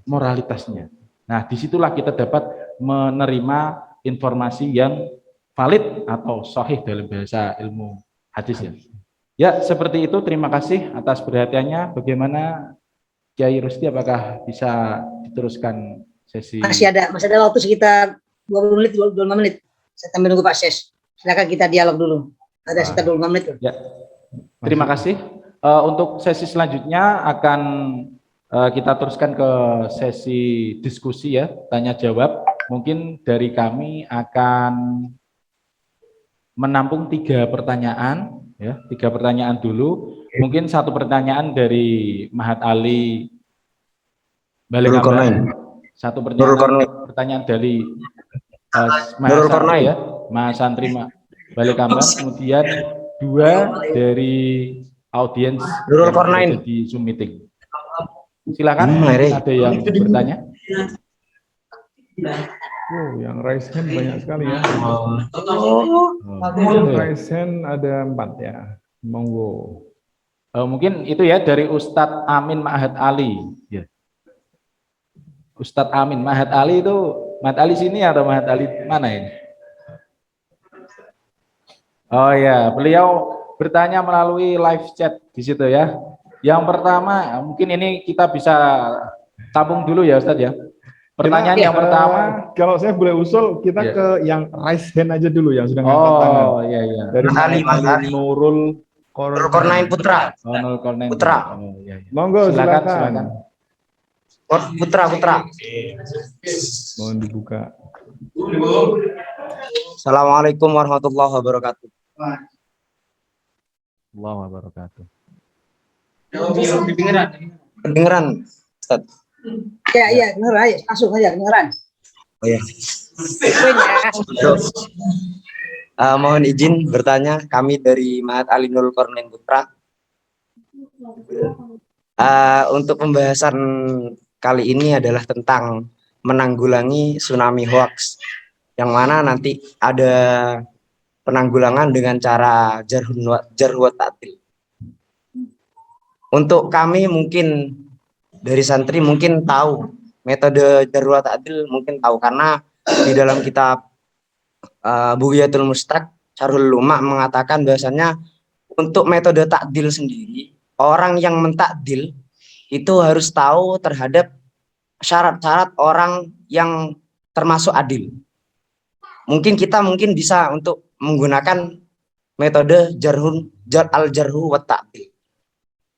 moralitasnya. Nah, disitulah kita dapat menerima informasi yang valid atau sahih dalam bahasa ilmu hadis ya. Ya, seperti itu. Terima kasih atas perhatiannya. Bagaimana Kiai Rusdi, apakah bisa diteruskan sesi? Masih ada waktu sekitar 20 menit, 25 menit. Saya sambil nunggu Pak Ses. Silakan kita dialog dulu. Ada sekitar 25 menit. Ya. Terima kasih. Untuk sesi selanjutnya akan kita teruskan ke sesi diskusi ya, tanya jawab. Mungkin dari kami akan menampung 3 pertanyaan ya, 3 pertanyaan dulu. Mungkin 1 pertanyaan dari Mahat Ali Balikambang. 1 pertanyaan dari Mahat Ali ya. Mas Santri Balik Kambang, kemudian 2 dari audiens Nurul yang Kornain. berada di Zoom meeting. Silakan, mungkin ada yang bertanya. Oh, yang raise hand banyak sekali ya. Yang Raise hand ada 4 ya. Monggo. mungkin itu ya dari Ustadz Amin Ma'had Ali. Ya. Ustadz Amin Ma'had Ali itu Ma'had Ali sini atau Ma'had Ali mana ini? Oh ya, beliau bertanya melalui live chat di situ ya. Yang pertama, mungkin ini kita bisa tabung dulu ya Ustadz ya. Pertanyaan yang pertama, kalau saya boleh usul, kita Iya. ke yang raise hand aja dulu yang sudah ngangkat tangan. oh iya iya. Dari Mas Ali, Mas Ali. Nurul Nurul Kornain Putra. Oh, Nurul Kornain. Putra. Oh iya iya. Monggo, Silakan, silakan. silakan. Putra. Mohon dibuka. Assalamualaikum warahmatullahi wabarakatuh. Allahu wabarakatuh. Kedengeran, Ustaz? Iya, kedengeran aja, langsung aja kedengeran. Oh ya. Poin ya. Mohon izin bertanya, kami dari Ma'had Ali Nurul Kornain Putra. Untuk pembahasan kali ini adalah tentang menanggulangi tsunami hoax, yang mana nanti ada penanggulangan dengan cara jarhu wa ta'dil. Untuk kami mungkin dari santri mungkin tahu metode jarhu wa ta'dil, mungkin tahu karena di dalam kitab Bughiyatul Mustaq Syarhul Luma mengatakan bahwasannya untuk metode takdil sendiri, orang yang mentakdil itu harus tahu terhadap syarat-syarat orang yang termasuk adil. Mungkin kita bisa untuk menggunakan metode al-jarhu wa ta'dil.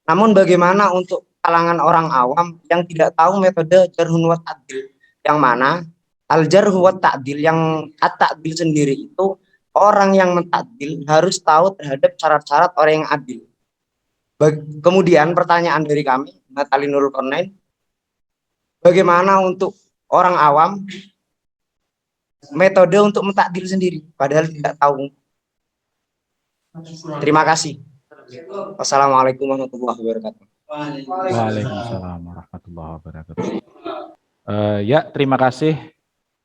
Namun bagaimana untuk kalangan orang awam yang tidak tahu metode jarhun wa ta'dil, yang mana al-jarhu wa ta'dil, yang at-ta'dil sendiri itu orang yang mentakdil harus tahu terhadap syarat-syarat orang yang adil. Kemudian pertanyaan dari kami, Ma'had Ali Nurul Kornain, bagaimana untuk orang awam metode untuk mentakdil sendiri padahal tidak tahu. Terima kasih. Wassalamualaikum warahmatullahi wabarakatuh. Waalaikumsalam warahmatullahi wabarakatuh. Ya, terima kasih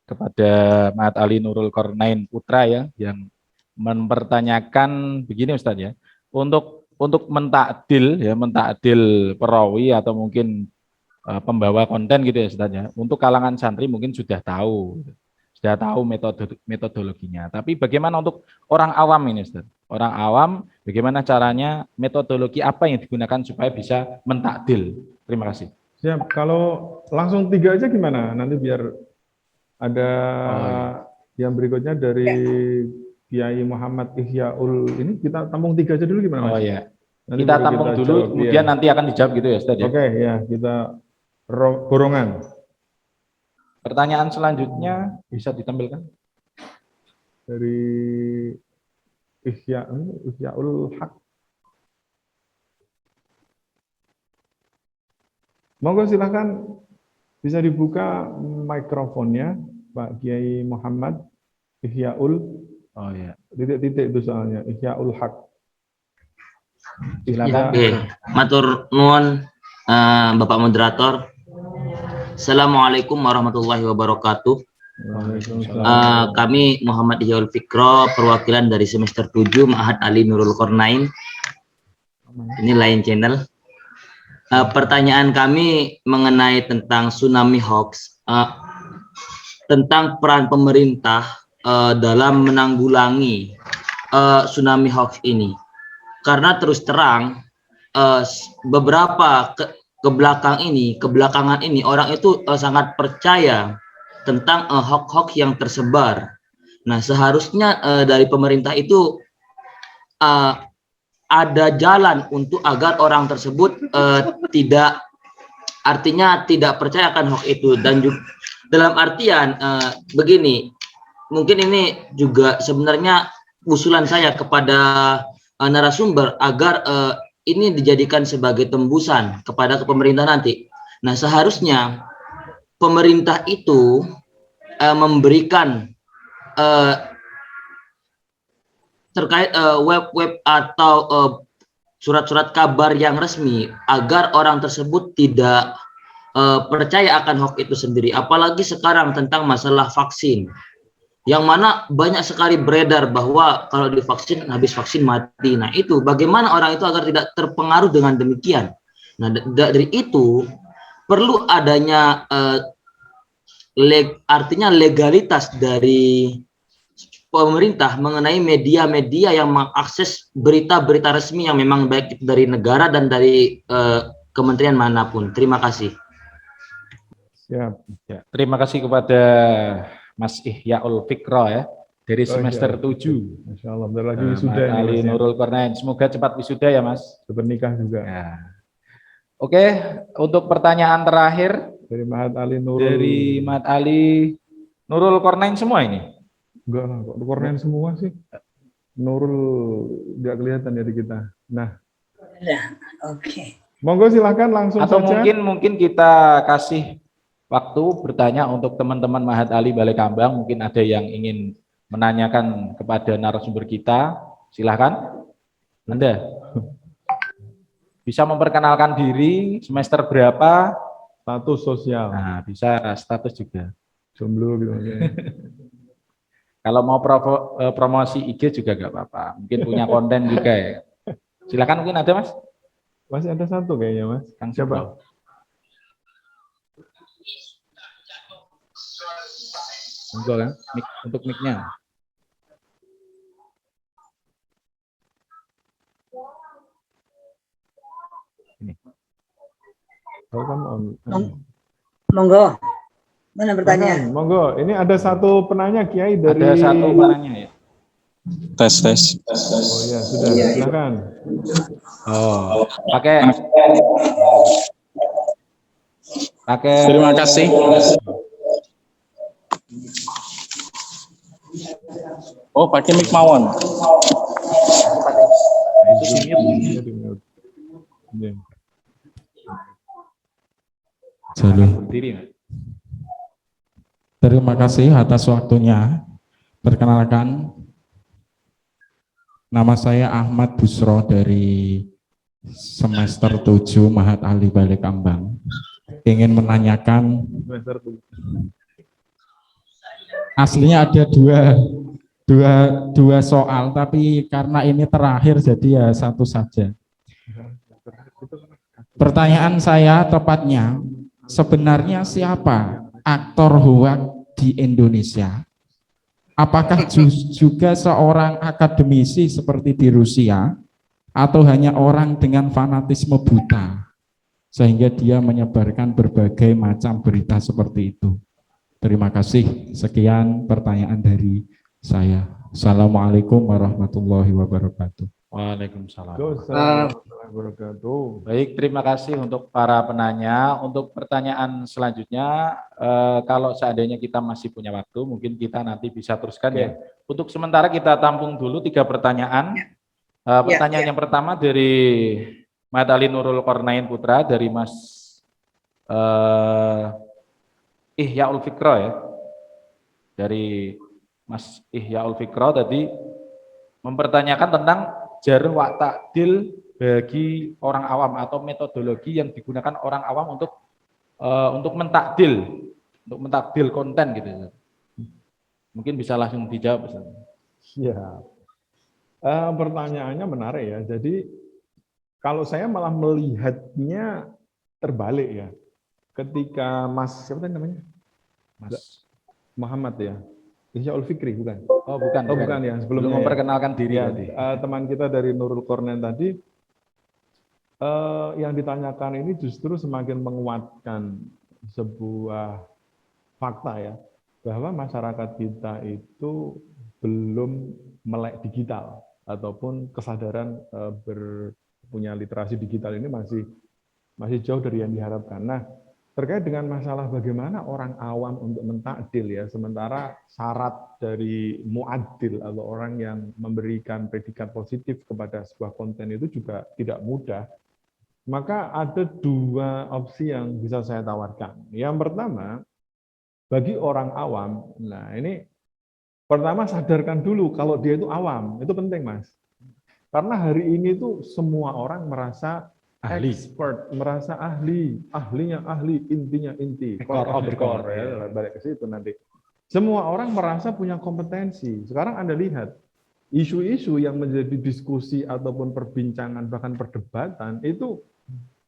kepada Ma'had Ali Nurul Kornain Putra ya, yang mempertanyakan begini Ustadz ya, untuk mentakdil ya, mentakdil perawi atau mungkin pembawa konten gitu ya Ustadz ya, untuk kalangan santri mungkin sudah tahu metodologinya. Tapi bagaimana untuk orang awam ini Ustadz? Orang awam bagaimana caranya, metodologi apa yang digunakan supaya bisa mentakdil? Terima kasih. Siap, kalau langsung 3 aja gimana? Nanti biar ada yang berikutnya dari Kiai Muhammad Ihyaul, ini kita tampung 3 aja dulu gimana Mas? Oh ya. Nanti Kita baru tampung dulu, jawab, kemudian iya. nanti akan dijawab gitu ya Ustadz ya. Oke, ya kita borongan. Pertanyaan selanjutnya bisa ditampilkan. Dari Ihyaul Haq. Monggo silakan, bisa dibuka mikrofonnya Pak Kiai Muhammad Ihyaul. Oh ya. Titik-titik itu soalnya Ihyaul Haq. Silakan. Oke, matur nuwun Bapak Moderator. Assalamualaikum warahmatullahi wabarakatuh. Kami Muhammad Ihyaul Fikro, perwakilan dari semester 7 Ma'had Ali Nurul Kornain. Ini lain channel. Pertanyaan kami mengenai tentang tsunami hoax, tentang peran pemerintah dalam menanggulangi tsunami hoax ini. Karena terus terang beberapa kebelakangan ini orang itu sangat percaya tentang hoax-hoax yang tersebar. Nah, seharusnya dari pemerintah itu ada jalan untuk agar orang tersebut tidak percaya akan hoax itu, dan juga dalam artian begini, mungkin ini juga sebenarnya usulan saya kepada narasumber agar ini dijadikan sebagai tembusan kepada pemerintah nanti. Nah, seharusnya pemerintah itu memberikan terkait web-web atau surat-surat kabar yang resmi agar orang tersebut tidak percaya akan hoax itu sendiri. Apalagi sekarang tentang masalah vaksin, yang mana banyak sekali beredar bahwa kalau divaksin habis vaksin mati. Nah itu bagaimana orang itu agar tidak terpengaruh dengan demikian. Nah dari itu perlu adanya artinya legalitas dari pemerintah mengenai media-media yang mengakses berita-berita resmi yang memang baik itu dari negara dan dari kementerian manapun. Terima kasih. Siap. Ya, terima kasih kepada Mas Ihyaul Fikro ya dari semester 7. Masya Allah, bentar lagi wisuda Mas ini Ali Mas ya. Nurul Kornain. Semoga cepat wisuda ya Mas. Bernikah juga. Ya. Oke, untuk pertanyaan terakhir Dari Mahat Ali Nurul. dari Mat Ali Nurul Kornain semua ini. Enggak lah, kok Kornain semua sih. Nurul nggak kelihatan dari kita. Nah, Oke. monggo silahkan langsung Atau saja. mungkin kita kasih waktu bertanya untuk teman-teman Mahat Ali Balekambang. Mungkin ada yang ingin menanyakan kepada narasumber kita. Silahkan. Anda bisa memperkenalkan diri, semester berapa, Status sosial. nah bisa status juga. Jomblo gitu. Kalau mau promosi IG juga nggak apa-apa. Mungkin punya konten juga ya. Silakan, mungkin ada Mas. Masih ada satu kayaknya Mas. Kang Siapa? Subro. Monggo kan, untuk mic-nya. Ini. Welcome on. Monggo. Mana bertanya? Monggo, ini ada satu penanya Kiai dari. Ada satu penanya ya. Tes. Oh iya, sudah. Silakan. Oh, pakai. Terima kasih. Oh, pakai mic mawon. Itu di-mute. Iya. Berdiri, Mas. Terima kasih atas waktunya. Perkenalkan, nama saya Ahmad Busro dari semester 7 Mahat Ali Balekambang. Ingin menanyakan, aslinya ada dua soal, tapi karena ini terakhir jadi ya satu saja. Pertanyaan saya tepatnya, sebenarnya siapa aktor hoax di Indonesia? Apakah juga seorang akademisi seperti di Rusia, atau hanya orang dengan fanatisme buta sehingga dia menyebarkan berbagai macam berita seperti itu? Terima kasih. Sekian pertanyaan dari saya. Assalamualaikum warahmatullahi wabarakatuh. Waalaikumsalam. Baik, terima kasih untuk para penanya. Untuk pertanyaan selanjutnya, kalau seandainya kita masih punya waktu, mungkin kita nanti bisa teruskan ya. Untuk sementara kita tampung dulu 3 pertanyaan. Pertanyaan yang pertama dari Mat Ali Nurul Kornain Putra, dari Mas Ihyaul Fikro ya. Dari Mas Ihyaul Fikro tadi mempertanyakan tentang jar wa ta'dil bagi orang awam atau metodologi yang digunakan orang awam untuk mentakdil konten gitu. Mungkin bisa langsung dijawab. Ya, pertanyaannya menarik ya. Jadi kalau saya malah melihatnya terbalik ya. Ketika Mas siapa tadi namanya? Mas Muhammad ya. Ihyaul Fikri bukan? Oh bukan Ya. Sebelumnya belum memperkenalkan diri ya, tadi. teman kita dari Nurul Kornain tadi, yang ditanyakan ini justru semakin menguatkan sebuah fakta ya, bahwa masyarakat kita itu belum melek digital ataupun kesadaran punya literasi digital ini masih jauh dari yang diharapkan. Nah, terkait dengan masalah bagaimana orang awam untuk mentakdil ya, sementara syarat dari muadil atau orang yang memberikan predikat positif kepada sebuah konten itu juga tidak mudah. Maka ada 2 opsi yang bisa saya tawarkan. Yang pertama, bagi orang awam, nah ini Pertama sadarkan dulu kalau dia itu awam, itu penting Mas. Karena hari ini tuh semua orang merasa Ahli. expert, merasa ahli, ahlinya ahli, intinya inti, core of the core, ya, balik ke situ nanti. Semua orang merasa punya kompetensi. Sekarang Anda lihat, isu-isu yang menjadi diskusi ataupun perbincangan, bahkan perdebatan, itu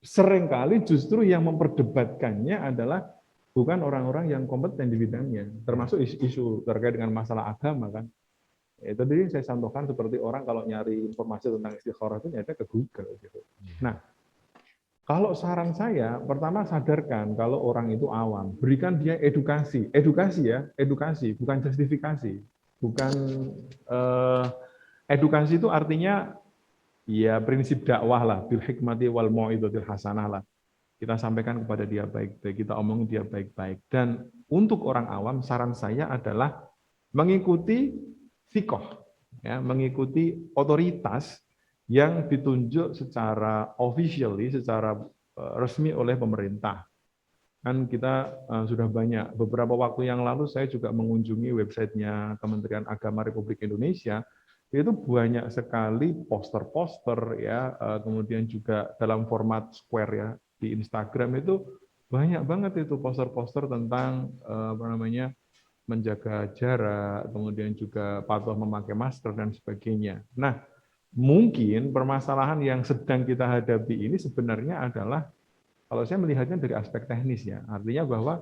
seringkali justru yang memperdebatkannya adalah bukan orang-orang yang kompeten di bidangnya, termasuk isu terkait dengan masalah agama kan. Itu tadi saya contohkan seperti orang kalau nyari informasi tentang istikharah itu nyata ke Google gitu. Nah, kalau saran saya, pertama sadarkan kalau orang itu awam, berikan dia edukasi, edukasi, bukan justifikasi, bukan edukasi itu artinya ya prinsip dakwah lah, bil hikmati wal mau'izatil hasanah lah. Kita sampaikan kepada dia baik-baik, kita omongin dia baik-baik. Dan untuk orang awam, saran saya adalah mengikuti fiqh, ya, mengikuti otoritas yang ditunjuk secara officially, secara resmi oleh pemerintah. Kan kita sudah banyak, beberapa waktu yang lalu saya juga mengunjungi websitenya Kementerian Agama Republik Indonesia, itu banyak sekali poster-poster ya, kemudian juga dalam format square ya, di Instagram itu banyak banget itu poster-poster tentang menjaga jarak, kemudian juga patuh memakai masker dan sebagainya. Nah, mungkin permasalahan yang sedang kita hadapi ini sebenarnya adalah, kalau saya melihatnya dari aspek teknis ya, artinya bahwa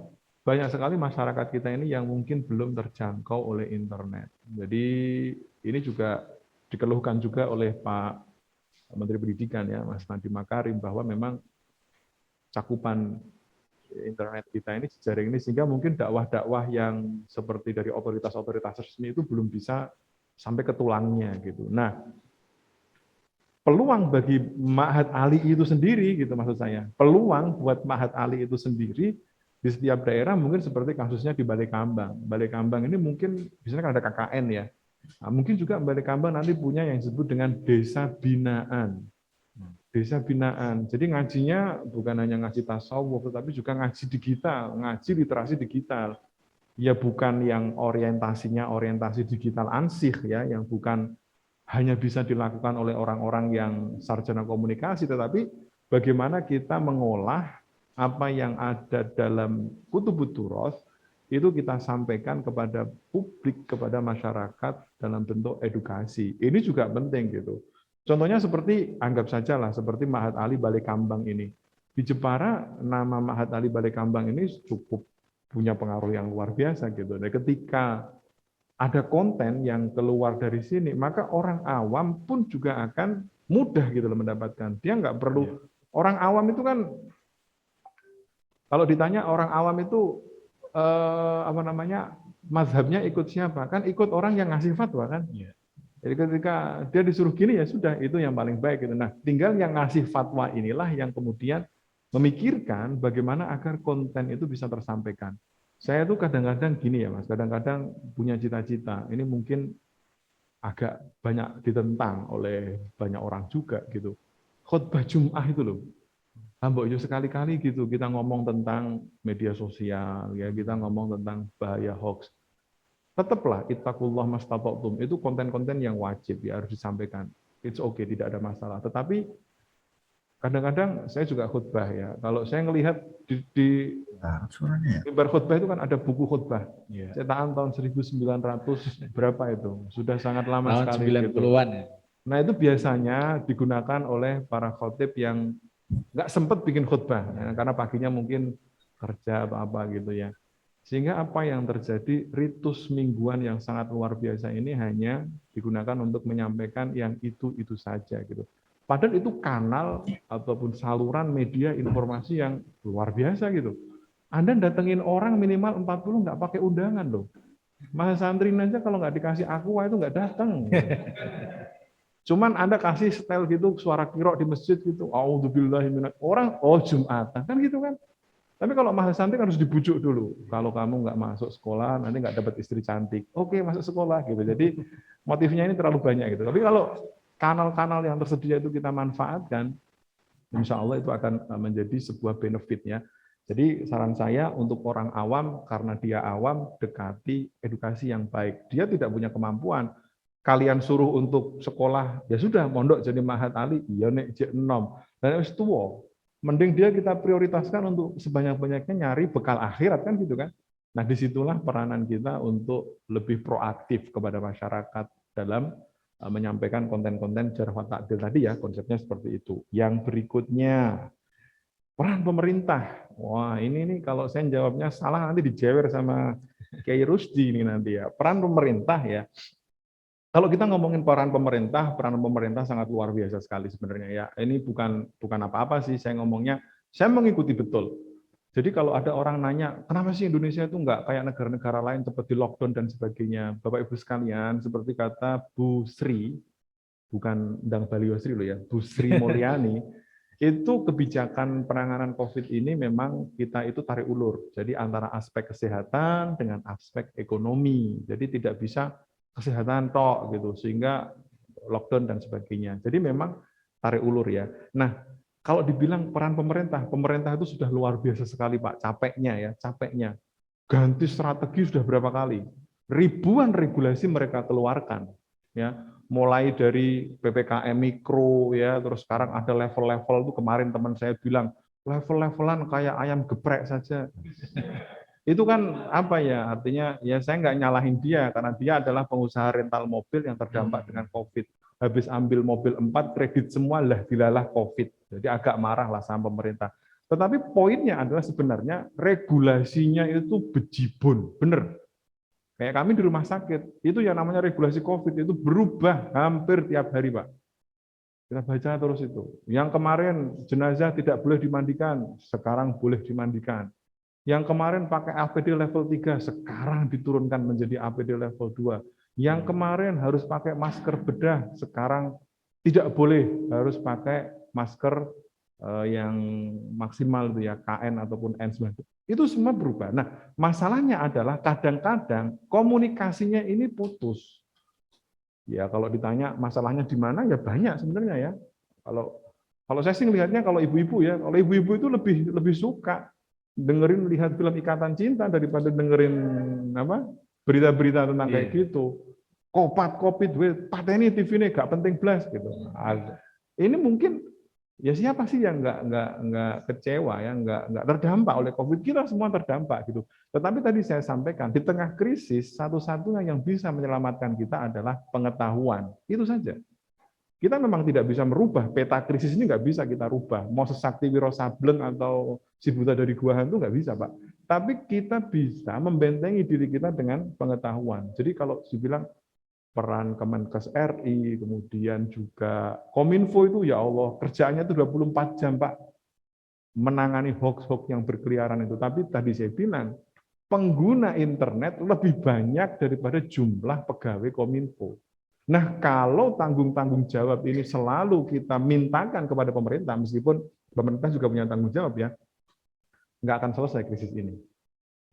banyak sekali masyarakat kita ini yang mungkin belum terjangkau oleh internet. Jadi ini juga dikeluhkan juga oleh Pak Menteri Pendidikan ya, Mas Nadiem Makarim, bahwa memang cakupan internet kita ini, jejaring ini, sehingga mungkin dakwah-dakwah yang seperti dari otoritas-otoritas resmi itu belum bisa sampai ke tulangnya gitu. Nah, peluang bagi Ma'had Ali itu sendiri gitu maksud saya. Peluang buat Ma'had Ali itu sendiri di setiap daerah mungkin seperti kasusnya di Balai Kambang. Balai Kambang ini mungkin biasanya kan ada KKN ya. Nah, mungkin juga Balai Kambang nanti punya yang disebut dengan desa binaan. Desa binaan. Jadi ngajinya bukan hanya ngaji tasawuf, tetapi juga ngaji digital, ngaji literasi digital. Ya bukan yang orientasinya orientasi digital ansih ya, yang bukan hanya bisa dilakukan oleh orang-orang yang sarjana komunikasi, tetapi bagaimana kita mengolah apa yang ada dalam kutubut turoth, itu kita sampaikan kepada publik, kepada masyarakat dalam bentuk edukasi. Ini juga penting gitu. Contohnya seperti, anggap saja lah, seperti Ma'had Ali Balai Kambang ini. Di Jepara, nama Ma'had Ali Balai Kambang ini cukup punya pengaruh yang luar biasa gitu. Dan ketika ada konten yang keluar dari sini, maka orang awam pun juga akan mudah gitu loh mendapatkan. Dia nggak perlu, orang awam itu kan, kalau ditanya orang awam itu, mazhabnya ikut siapa? Kan ikut orang yang ngasih fatwa kan? Jadi ketika dia disuruh gini ya sudah, itu yang paling baik gitu. Nah, tinggal yang ngasih fatwa inilah yang kemudian memikirkan bagaimana agar konten itu bisa tersampaikan. Saya tuh kadang-kadang gini ya Mas, kadang-kadang punya cita-cita, ini mungkin agak banyak ditentang oleh banyak orang juga gitu. Khotbah Jum'ah itu loh. Mbok yo sekali-kali gitu kita ngomong tentang media sosial ya, kita ngomong tentang bahaya hoax. Tetaplah ittaqullah mastata'tum, itu konten-konten yang wajib ya harus disampaikan. It's okay, tidak ada masalah. Tetapi kadang-kadang saya juga khutbah ya. Kalau saya ngelihat di mimbar khutbah itu kan ada buku khutbah. Cetakan tahun 1900 berapa itu? Sudah sangat lama Tahun sekali 90-an gitu. ya. Nah, itu biasanya digunakan oleh para khotib yang nggak sempat bikin khutbah ya, karena paginya mungkin kerja atau apa gitu ya. Sehingga apa yang terjadi, ritus mingguan yang sangat luar biasa ini hanya digunakan untuk menyampaikan yang itu-itu saja gitu. Padahal itu kanal ataupun saluran media informasi yang luar biasa gitu. Anda datengin orang minimal 40 nggak pakai undangan loh. Mas santrin aja kalau nggak dikasih aqua itu nggak datang. Cuman Anda kasih style gitu, suara kirok di masjid gitu, auzubillahi orang, oh Jumatan, kan gitu kan. Tapi kalau mahal santri harus dibujuk dulu. Kalau kamu nggak masuk sekolah, nanti nggak dapat istri cantik. Oke, masuk sekolah gitu. Jadi motifnya ini terlalu banyak gitu. Tapi kalau kanal-kanal yang tersedia itu kita manfaatkan, insya Allah itu akan menjadi sebuah benefit ya. Jadi saran saya untuk orang awam, karena dia awam, dekati edukasi yang baik. Dia tidak punya kemampuan. Kalian suruh untuk sekolah, ya sudah, mondok jadi Mahat Ali, ya nek jek enom. Dan wis tuwa. Mending dia kita prioritaskan untuk sebanyak-banyaknya nyari bekal akhirat kan gitu kan. Nah disitulah peranan kita untuk lebih proaktif kepada masyarakat dalam menyampaikan konten-konten jarh wa ta'dil tadi ya, konsepnya seperti itu. Yang berikutnya, peran pemerintah. Wah, ini nih kalau saya jawabnya salah nanti dijewer sama Kiai Rusdi ini nanti ya. Peran pemerintah ya. Kalau kita ngomongin peran pemerintah sangat luar biasa sekali sebenarnya ya. Ini bukan apa-apa sih, saya ngomongnya, saya mengikuti betul. Jadi kalau ada orang nanya, kenapa sih Indonesia itu nggak kayak negara-negara lain seperti lockdown dan sebagainya. Bapak Ibu sekalian, seperti kata Bu Sri, bukan Ndang Baliosri loh ya, Bu Sri Mulyani, itu kebijakan penanganan COVID ini memang kita itu tarik ulur. Jadi antara aspek kesehatan dengan aspek ekonomi. Jadi tidak bisa kesehatan tok gitu, sehingga lockdown dan sebagainya. Jadi memang tarik ulur ya. Nah, kalau dibilang peran pemerintah itu sudah luar biasa sekali Pak, capeknya. Ganti strategi sudah berapa kali. Ribuan regulasi mereka keluarkan. Ya, mulai dari PPKM mikro ya, terus sekarang ada level-level itu, kemarin teman saya bilang level-levelan kayak ayam geprek saja. Itu kan apa ya, artinya ya saya nggak nyalahin dia karena dia adalah pengusaha rental mobil yang terdampak dengan COVID. Habis ambil mobil 4 kredit semua lah dilalah COVID. Jadi agak marah lah sama pemerintah. Tetapi poinnya adalah sebenarnya regulasinya itu bejibun, bener. Kayak kami di rumah sakit, itu yang namanya regulasi COVID itu berubah hampir tiap hari, Pak. Kita baca terus itu. Yang kemarin jenazah tidak boleh dimandikan, sekarang boleh dimandikan. Yang kemarin pakai APD level 3, sekarang diturunkan menjadi APD level 2. Yang kemarin harus pakai masker bedah, sekarang tidak boleh, harus pakai masker yang maksimal itu ya, KN ataupun N90. Itu semua berubah. Nah, masalahnya adalah kadang-kadang komunikasinya ini putus. Ya, kalau ditanya masalahnya di mana, ya banyak sebenarnya ya. Kalau saya sih lihatnya kalau ibu-ibu ya, kalau ibu-ibu itu lebih suka dengerin, lihat film Ikatan Cinta daripada dengerin berita-berita tentang kayak gitu. COVID, pateni TV ini gak penting blas gitu. Ini mungkin ya siapa sih yang nggak kecewa ya, nggak terdampak oleh COVID? Kita semua terdampak gitu. Tetapi tadi saya sampaikan di tengah krisis satu-satunya yang bisa menyelamatkan kita adalah pengetahuan. Itu saja. Kita memang tidak bisa merubah peta krisis ini, nggak bisa kita rubah. Mau sesakti Wiro Sableng atau si buta dari gua hantu nggak bisa, Pak. Tapi kita bisa membentengi diri kita dengan pengetahuan. Jadi kalau dibilang peran Kemenkes RI, kemudian juga Kominfo itu ya Allah, kerjaannya itu 24 jam, Pak. Menangani hoax-hoax yang berkeliaran itu. Tapi tadi saya bilang, pengguna internet lebih banyak daripada jumlah pegawai Kominfo. Nah, kalau tanggung jawab ini selalu kita mintakan kepada pemerintah, meskipun pemerintah juga punya tanggung jawab ya, nggak akan selesai krisis ini.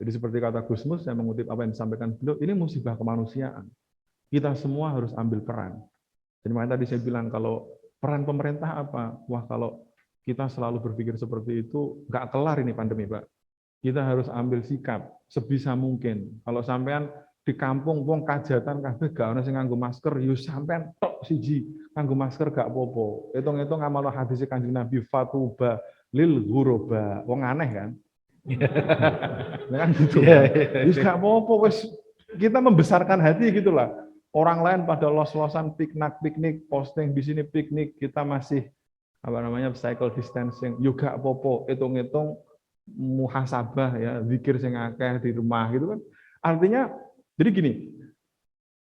Jadi seperti kata Gus Mus, saya mengutip apa yang disampaikan beliau, ini musibah kemanusiaan. Kita semua harus ambil peran. Jadi makanya tadi saya bilang, kalau peran pemerintah apa? Wah, kalau kita selalu berpikir seperti itu, nggak kelar ini pandemi, Pak. Kita harus ambil sikap sebisa mungkin. Kalau sampean di kampung wong kajatan kabeh gak ono sing nganggo masker, yo sampean tok siji nganggo masker gak apa-apa. Hitung-hitung amal hadis Kanjeng Nabi fatuba lil ghuraba. Wong aneh kan? Kan gitu. Wis gak apa-apa, wis kita membesarkan hati gitulah. Orang lain pada los-losan piknik, posting di sini piknik, kita masih physical distancing. Yo gak apa-apa, hitung-hitung muhasabah ya, zikir sing akeh di rumah gitu kan. Artinya jadi gini,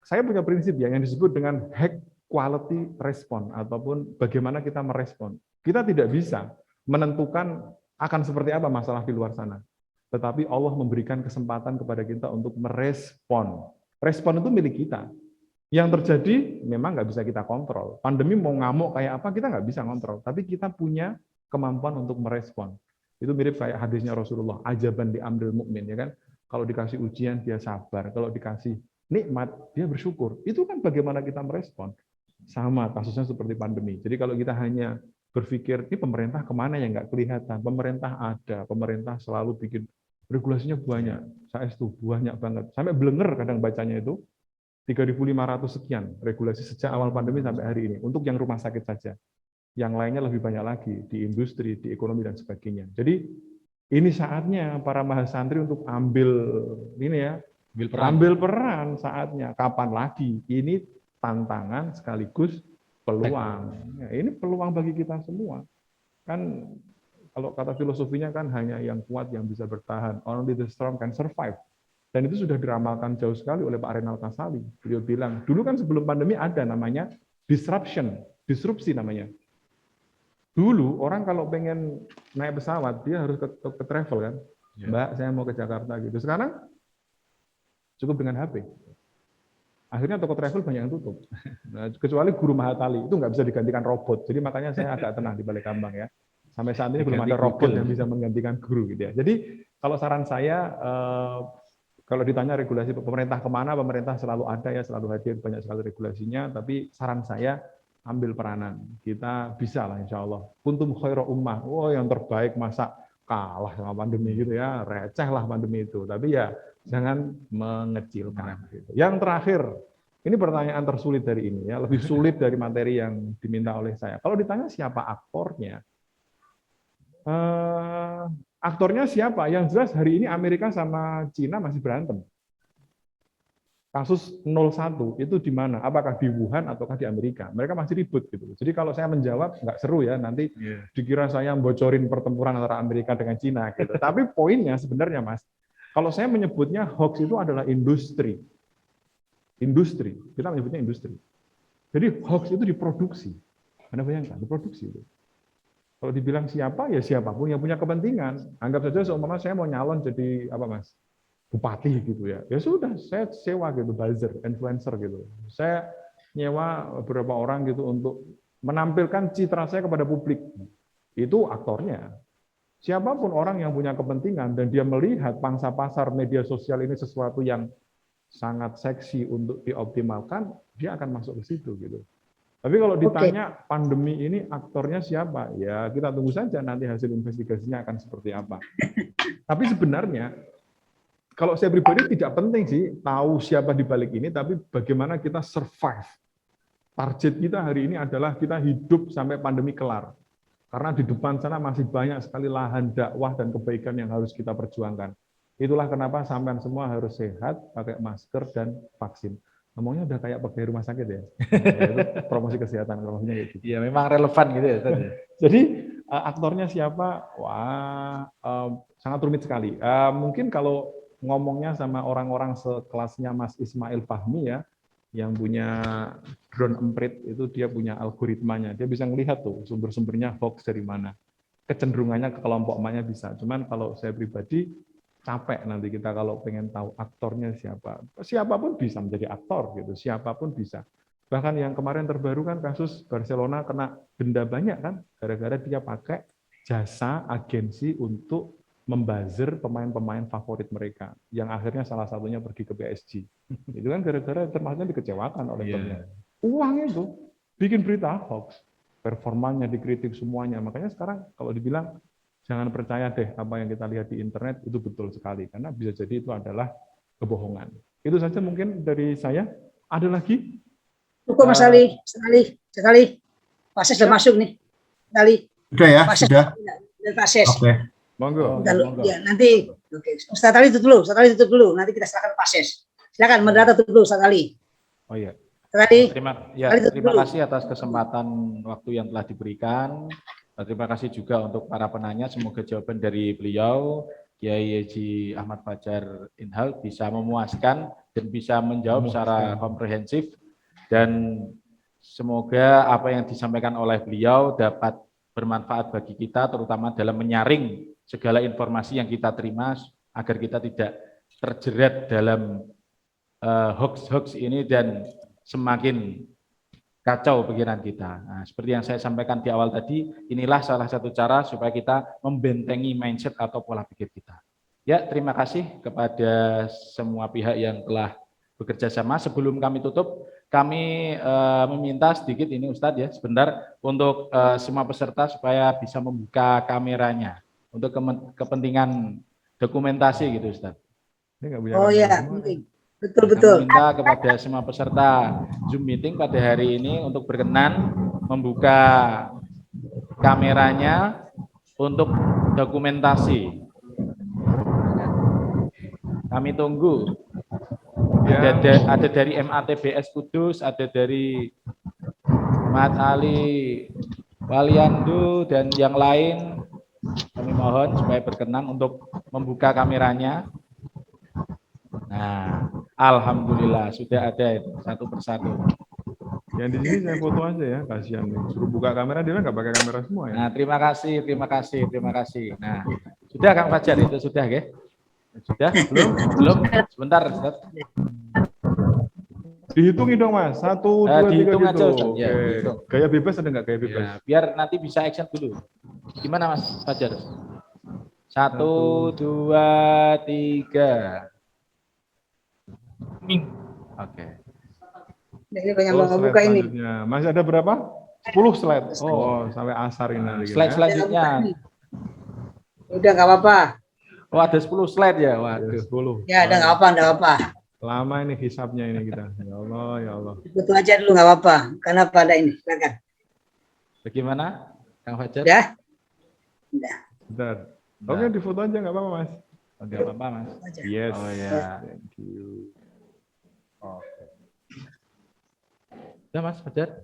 saya punya prinsip ya yang disebut dengan high quality response ataupun bagaimana kita merespon. Kita tidak bisa menentukan akan seperti apa masalah di luar sana. Tetapi Allah memberikan kesempatan kepada kita untuk merespon. Respon itu milik kita. Yang terjadi memang nggak bisa kita kontrol. Pandemi mau ngamuk kayak apa kita nggak bisa kontrol. Tapi kita punya kemampuan untuk merespon. Itu mirip kayak hadisnya Rasulullah, ajaban di amril mukmin ya kan. Kalau dikasih ujian, dia sabar. Kalau dikasih nikmat, dia bersyukur. Itu kan bagaimana kita merespon. Sama kasusnya seperti pandemi. Jadi kalau kita hanya berpikir ini pemerintah kemana ya nggak kelihatan. Pemerintah ada, pemerintah selalu bikin regulasinya banyak. Saya itu banyak banget. Sampai blenger kadang bacanya itu 3.500 sekian regulasi sejak awal pandemi sampai hari ini untuk yang rumah sakit saja. Yang lainnya lebih banyak lagi di industri, di ekonomi dan sebagainya. Jadi ini saatnya para mahasantri untuk ambil ini ya, ambil peran saatnya. Kapan lagi? Ini tantangan sekaligus peluang. Ya, ini peluang bagi kita semua. Kan kalau kata filosofinya kan hanya yang kuat yang bisa bertahan. Only the strong can survive. Dan itu sudah diramalkan jauh sekali oleh Pak Renal Kasali. Beliau bilang, dulu kan sebelum pandemi ada namanya disrupsi namanya. Dulu orang kalau pengen naik pesawat, dia harus ke travel kan. Mbak, saya mau ke Jakarta gitu. Sekarang cukup dengan HP. Akhirnya toko travel banyak yang tutup. Nah, kecuali guru Mahatali, itu nggak bisa digantikan robot. Jadi makanya saya agak tenang di Balai Kambang ya. Sampai saat ini belum ada robot yang bisa menggantikan guru gitu ya. Jadi kalau saran saya, kalau ditanya regulasi pemerintah kemana, pemerintah selalu ada ya, selalu hadir, banyak sekali regulasinya. Tapi saran saya, ambil peranan. Kita bisa lah insya Allah. Kuntum khairu ummah. Yang terbaik, masa kalah sama pandemi gitu ya. Receh lah pandemi itu. Tapi ya jangan mengecilkan. Gitu. Yang terakhir, ini pertanyaan tersulit dari ini ya. Lebih sulit dari materi yang diminta oleh saya. Kalau ditanya siapa aktornya, aktornya siapa? Yang jelas hari ini Amerika sama Cina masih berantem. Kasus 01 itu di mana? Apakah di Wuhan ataukah di Amerika? Mereka masih ribut gitu. Jadi kalau saya menjawab nggak seru ya, nanti dikira saya bocorin pertempuran antara Amerika dengan Cina gitu. Tapi poinnya sebenarnya Mas, kalau saya menyebutnya hoax itu adalah industri. Industri, kita menyebutnya industri. Jadi hoax itu diproduksi. Anda bayangkan, diproduksi itu. Kalau dibilang siapa, ya siapapun yang punya kepentingan. Anggap saja seumpama saya mau nyalon jadi apa Mas? Bupati gitu ya. Ya sudah, saya sewa gitu, buzzer, influencer gitu. Saya nyewa beberapa orang gitu untuk menampilkan citra saya kepada publik. Itu aktornya. Siapapun orang yang punya kepentingan dan dia melihat pangsa pasar media sosial ini sesuatu yang sangat seksi untuk dioptimalkan, dia akan masuk ke situ gitu. Tapi kalau ditanya pandemi ini aktornya siapa? Ya kita tunggu saja nanti hasil investigasinya akan seperti apa. Tapi sebenarnya kalau saya pribadi tidak penting sih tahu siapa di balik ini, tapi bagaimana kita survive. Target kita hari ini adalah kita hidup sampai pandemi kelar. Karena di depan sana masih banyak sekali lahan dakwah dan kebaikan yang harus kita perjuangkan. Itulah kenapa sampean semua harus sehat, pakai masker dan vaksin. Ngomongnya udah kayak pegawai rumah sakit ya. Itu promosi kesehatan ngomongnya gitu. Iya, memang relevan gitu ya. Jadi aktornya siapa? Wah, sangat rumit sekali. Mungkin kalau ngomongnya sama orang-orang sekelasnya Mas Ismail Fahmi ya, yang punya drone emprit itu dia punya algoritmanya, dia bisa melihat tuh sumber-sumbernya hoax dari mana, kecenderungannya ke kelompok mana bisa. Cuman kalau saya pribadi capek nanti kita kalau pengen tahu aktornya siapa. Siapapun bisa menjadi aktor gitu, siapapun bisa. Bahkan yang kemarin terbaru kan kasus Barcelona kena denda banyak kan, gara-gara dia pakai jasa agensi untuk membazir pemain-pemain favorit mereka, yang akhirnya salah satunya pergi ke PSG. Itu kan gara-gara termasuknya dikecewakan oleh klubnya. Uang itu bikin berita hoax, performanya dikritik semuanya. Makanya sekarang kalau dibilang jangan percaya deh apa yang kita lihat di internet, itu betul sekali karena bisa jadi itu adalah kebohongan. Itu saja mungkin dari saya. Ada lagi? Cukup Mas Ali, sekali. Pases sudah masuk nih. Sekali. Sudah ya, Pases sudah. Pases. Oke. Monggo. Ya, nanti Ustaz Ali tutup dulu, nanti kita serahkan Pases. Silakan moderator tutup dulu Ustaz Ali. Oh iya. Terima Terima kasih atas kesempatan waktu yang telah diberikan. Terima kasih juga untuk para penanya. Semoga jawaban dari beliau, Kiai Haji Ahmad Fajar Inhal, bisa memuaskan dan bisa menjawab secara komprehensif. Dan semoga apa yang disampaikan oleh beliau dapat bermanfaat bagi kita, terutama dalam menyaring segala informasi yang kita terima, agar kita tidak terjerat dalam hoax-hoax ini dan semakin kacau pikiran kita. Nah, seperti yang saya sampaikan di awal tadi, inilah salah satu cara supaya kita membentengi mindset atau pola pikir kita. Ya, terima kasih kepada semua pihak yang telah bekerja sama. Sebelum kami tutup, kami meminta sedikit ini Ustadz ya, sebentar untuk semua peserta supaya bisa membuka kameranya untuk kepentingan dokumentasi gitu Ustadz. Ini nggak punya Oh kamera ya, semua. betul Kami betul. minta kepada semua peserta Zoom meeting pada hari ini untuk berkenan membuka kameranya untuk dokumentasi. Kami tunggu. Ya. Ada dari MATBS Kudus, ada dari Mat Ali Waliandu dan yang lain. Kami mohon supaya berkenan untuk membuka kameranya. Nah, alhamdulillah sudah ada itu satu persatu. Yang di sini saya foto aja ya, kasihan nih. Suruh buka kamera, dia nggak pakai kamera semua ya. Nah, terima kasih. Nah, sudah Kang Fajar itu sudah, ya? Sudah? Belum? Sebentar, Ustaz. Dihitungi dong Mas, 1, 2, 3 dihitung gitu. aja, Ustaz. Ya, Oke. dihitung. Gaya bebas ada nggak gaya bebas? Ya, biar nanti bisa action dulu. Gimana Mas Fajar? 1, 2, 3. Oke. Ini banyak Oh, slide membuka ini. selanjutnya. Masih ada berapa? 10 slide. Oh, sampai asar ini nanti. Slide selanjutnya. Udah nggak apa-apa. Oh, ada 10 slide ya? Waduh. 10. Ya, udah nggak apa-apa. Lama ini hisapnya ini kita. Ya Allah, ya Allah. Betul aja dulu nggak apa-apa. Karena pada ini, silakan. Bagaimana, Kang Fajar? Ya. Udah. Bentar. Oke, di foto aja nggak apa-apa Mas. Enggak apa-apa, Mas. Yes. Oh ya. Thank you. Oke. Sudah Mas Fajar?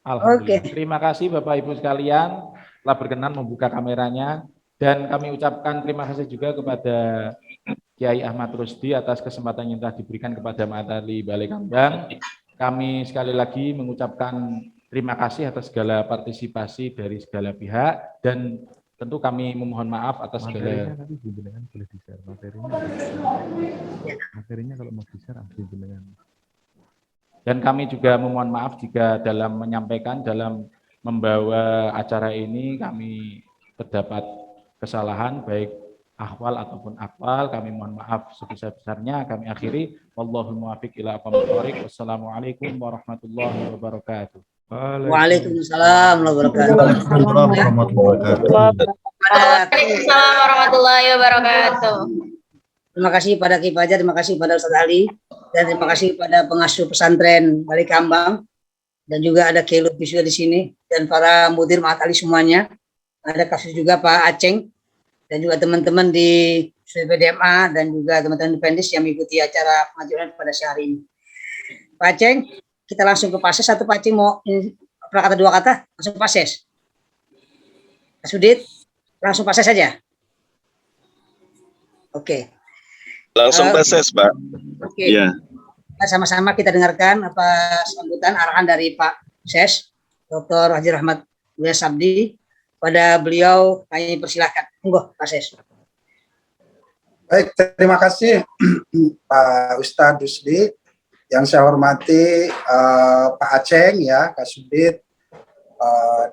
Alhamdulillah. Terima kasih Bapak Ibu sekalian telah berkenan membuka kameranya dan kami ucapkan terima kasih juga kepada Kiai Ahmad Rusdi atas kesempatan yang telah diberikan kepada Mat Ali Balekambang. Kami sekali lagi mengucapkan terima kasih atas segala partisipasi dari segala pihak dan tentu kami memohon maaf atas segala Tadi jenengan boleh di-share materinya kalau mau di-share ambil jenengan. dan kami juga memohon maaf jika dalam menyampaikan, dalam membawa acara ini kami terdapat kesalahan baik ahwal ataupun akwal. Kami mohon maaf sebesar-besarnya. Kami akhiri. Wallahul muwaffiq ila aqwamit thoriq. Wassalamualaikum warahmatullahi wabarakatuh. Waalaikumsalam warahmatullahi wabarakatuh. Terima kasih pada Ki Fajar, terima kasih pada Ustaz Ali, dan terima kasih pada pengasuh pesantren Balekambang, dan juga ada Kiai Lubis juga di sini, dan para mudir Mat Ali semuanya. Ada kasus juga Pak Aceng, dan juga teman-teman di PDMA, dan juga teman-teman di Pendis yang mengikuti acara pengajian pada siang hari ini. Pak Aceng, kita langsung ke Pases atau Pak Aceng mau kata dua kata? Langsung ke Pases. Pak Sudit, langsung Pases saja. Oke. Langsung Pases, Pak. Oke. Iya. Sama-sama kita dengarkan apa sambutan arahan dari Pak Ses, Dr. Haji Rahmat Buya Sabdi. Pada beliau kami persilahkan. Monggo, Pak Ses. Baik, terima kasih Pak Ustadz Rusdi. Yang saya hormati Pak Aceng ya, Kak Sudit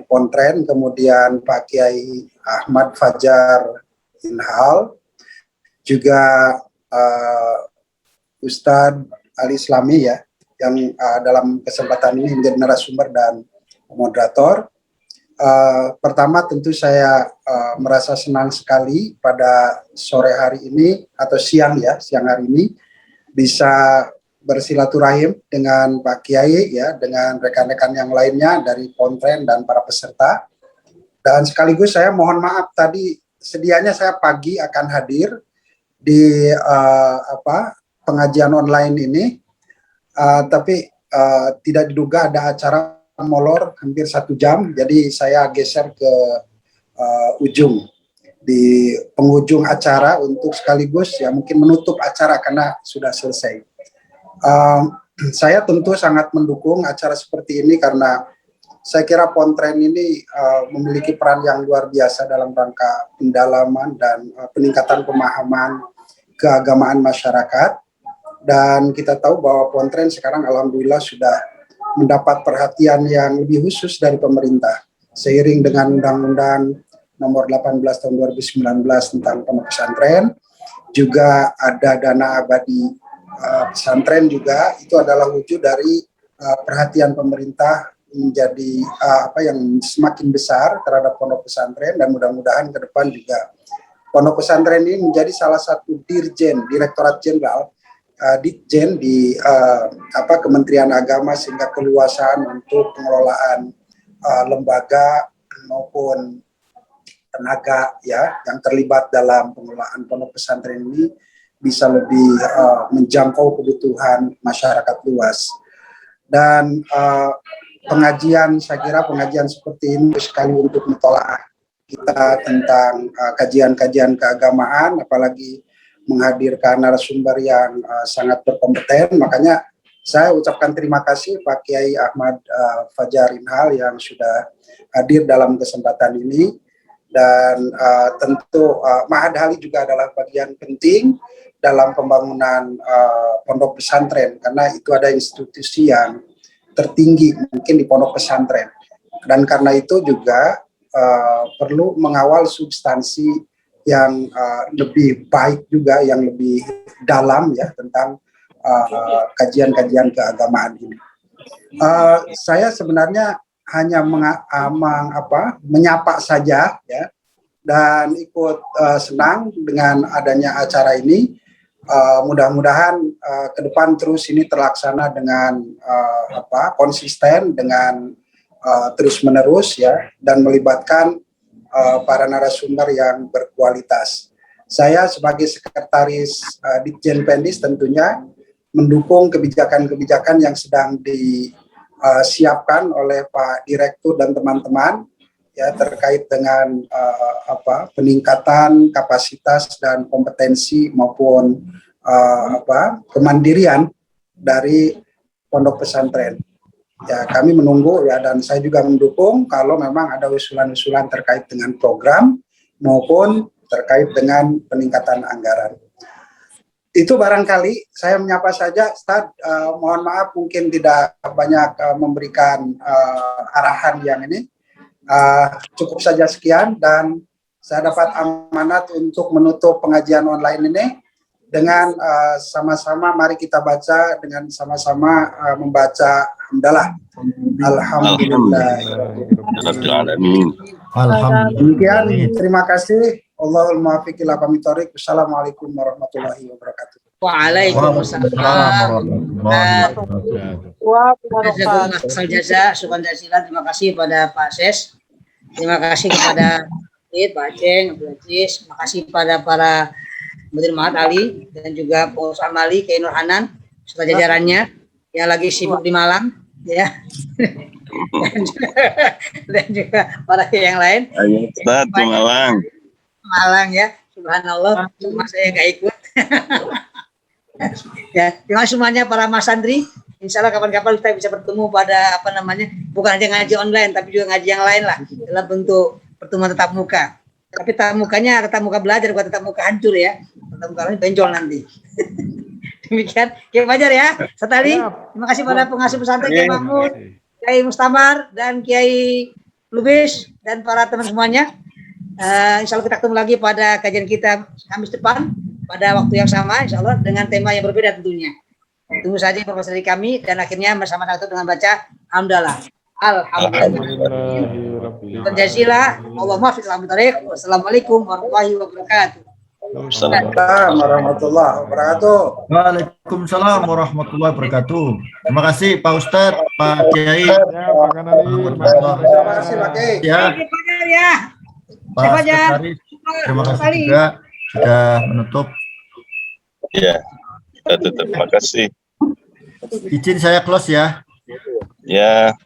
di Pontren, kemudian Pak Kiai Ahmad Fajar Inhal, juga Ustadz Ali Islami ya, yang dalam kesempatan ini menjadi narasumber dan moderator. Pertama tentu saya merasa senang sekali pada sore hari ini atau siang hari ini bisa bersilaturahim dengan Pak Kiai ya, dengan rekan-rekan yang lainnya dari Pontren dan para peserta. Dan sekaligus saya mohon maaf tadi sedianya saya pagi akan hadir di pengajian online ini, tapi tidak diduga ada acara molor hampir 1 jam, jadi saya geser ke ujung di penghujung acara untuk sekaligus ya mungkin menutup acara karena sudah selesai. Saya tentu sangat mendukung acara seperti ini karena saya kira Pontren ini memiliki peran yang luar biasa dalam rangka pendalaman dan peningkatan pemahaman keagamaan masyarakat. Dan kita tahu bahwa Pontren sekarang alhamdulillah sudah mendapat perhatian yang lebih khusus dari pemerintah. Seiring dengan Undang-Undang Nomor 18 Tahun 2019 tentang pondok pesantren, juga ada dana abadi pesantren juga, itu adalah wujud dari perhatian pemerintah menjadi yang semakin besar terhadap pondok pesantren, dan mudah-mudahan ke depan juga pondok pesantren ini menjadi salah satu Direktorat Jenderal Ditjen di Kementerian Agama, sehingga keluasan untuk pengelolaan lembaga maupun tenaga ya yang terlibat dalam pengelolaan pondok pesantren ini bisa lebih menjangkau kebutuhan masyarakat luas. Dan saya kira pengajian seperti ini sekali untuk mentolaah kita tentang kajian-kajian keagamaan, apalagi menghadirkan narasumber yang sangat berkompeten. Makanya saya ucapkan terima kasih Pak Kiai Ahmad Fajar Inhal yang sudah hadir dalam kesempatan ini, dan tentu Ma'had Hali juga adalah bagian penting dalam pembangunan pondok pesantren, karena itu ada institusi yang tertinggi mungkin di pondok pesantren, dan karena itu juga perlu mengawal substansi yang lebih baik juga, yang lebih dalam ya tentang kajian-kajian keagamaan ini. Saya sebenarnya hanya menyapa saja ya, dan ikut senang dengan adanya acara ini. Mudah-mudahan ke depan terus ini terlaksana dengan konsisten, dengan terus-menerus ya, dan melibatkan para narasumber yang berkualitas. Saya sebagai sekretaris Ditjen Pendis tentunya mendukung kebijakan-kebijakan yang sedang disiapkan oleh Pak Direktur dan teman-teman ya terkait dengan peningkatan kapasitas dan kompetensi maupun kemandirian dari pondok pesantren. Ya, kami menunggu ya, dan saya juga mendukung kalau memang ada usulan-usulan terkait dengan program maupun terkait dengan peningkatan anggaran. Itu barangkali saya menyapa saja, Ustaz. Mohon maaf mungkin tidak banyak memberikan arahan yang ini. Cukup saja sekian, dan saya dapat amanat untuk menutup pengajian online ini dengan sama-sama mari kita baca dengan sama-sama membaca hamdalah. Alhamdulillah. Demikian, terima kasih. Allahul muwaffiq ila aqwamit thoriq. Wassalamualaikum warahmatullahi wabarakatuh. Waalaikumsalam terima kasih pada Pak Ses, terima kasih kepada Pak Ceng, terima kasih pada para Mudir Ma'had Ali dan juga Pengurus Amali Kiai Nur Hanan serta jajarannya yang lagi sibuk di Malang ya. dan juga para yang lain. Ustaz, Malang ya, subhanallah, cuma saya nggak ikut. Ya, terima kasih semuanya para Mas Santri. Insya Allah kapan-kapan kita bisa bertemu pada bukan hanya ngaji online, tapi juga ngaji yang lain lah dalam bentuk pertemuan tatap muka. Tapi tatap mukanya tatap muka belajar, bukan tatap muka hancur ya. Tatap muka ini benjol nanti. Demikian, Kiai Fajar ya. Setali, terima kasih pada pengasuh pesantren Kiai Mahmud, Kiai Mustamar, dan Kiai Lubis, dan para teman semuanya. Insya Allah kita ketemu lagi pada kajian kita Kamis depan pada waktu yang sama, insya Allah dengan tema yang berbeda tentunya. Tunggu saja informasi dari kami, dan akhirnya bersama satu dengan baca hamdalah. Alhamdulillah. Wassalamualaikum warahmatullahi wabarakatuh. Waalaikumsalam warahmatullahi wabarakatuh. Waalaikumsalam warahmatullahi wabarakatuh. Terima kasih Pak Ustadz, Pak Kiai. Terima kasih Pak Kiai. Ya. Pak Sekretaris, terima kasih juga sudah menutup. Ya, kita tutup. Terima kasih. Izin saya close ya. Ya.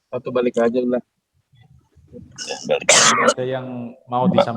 Satu balik aja lah. Ya, balik. Ada yang mau disampaikan?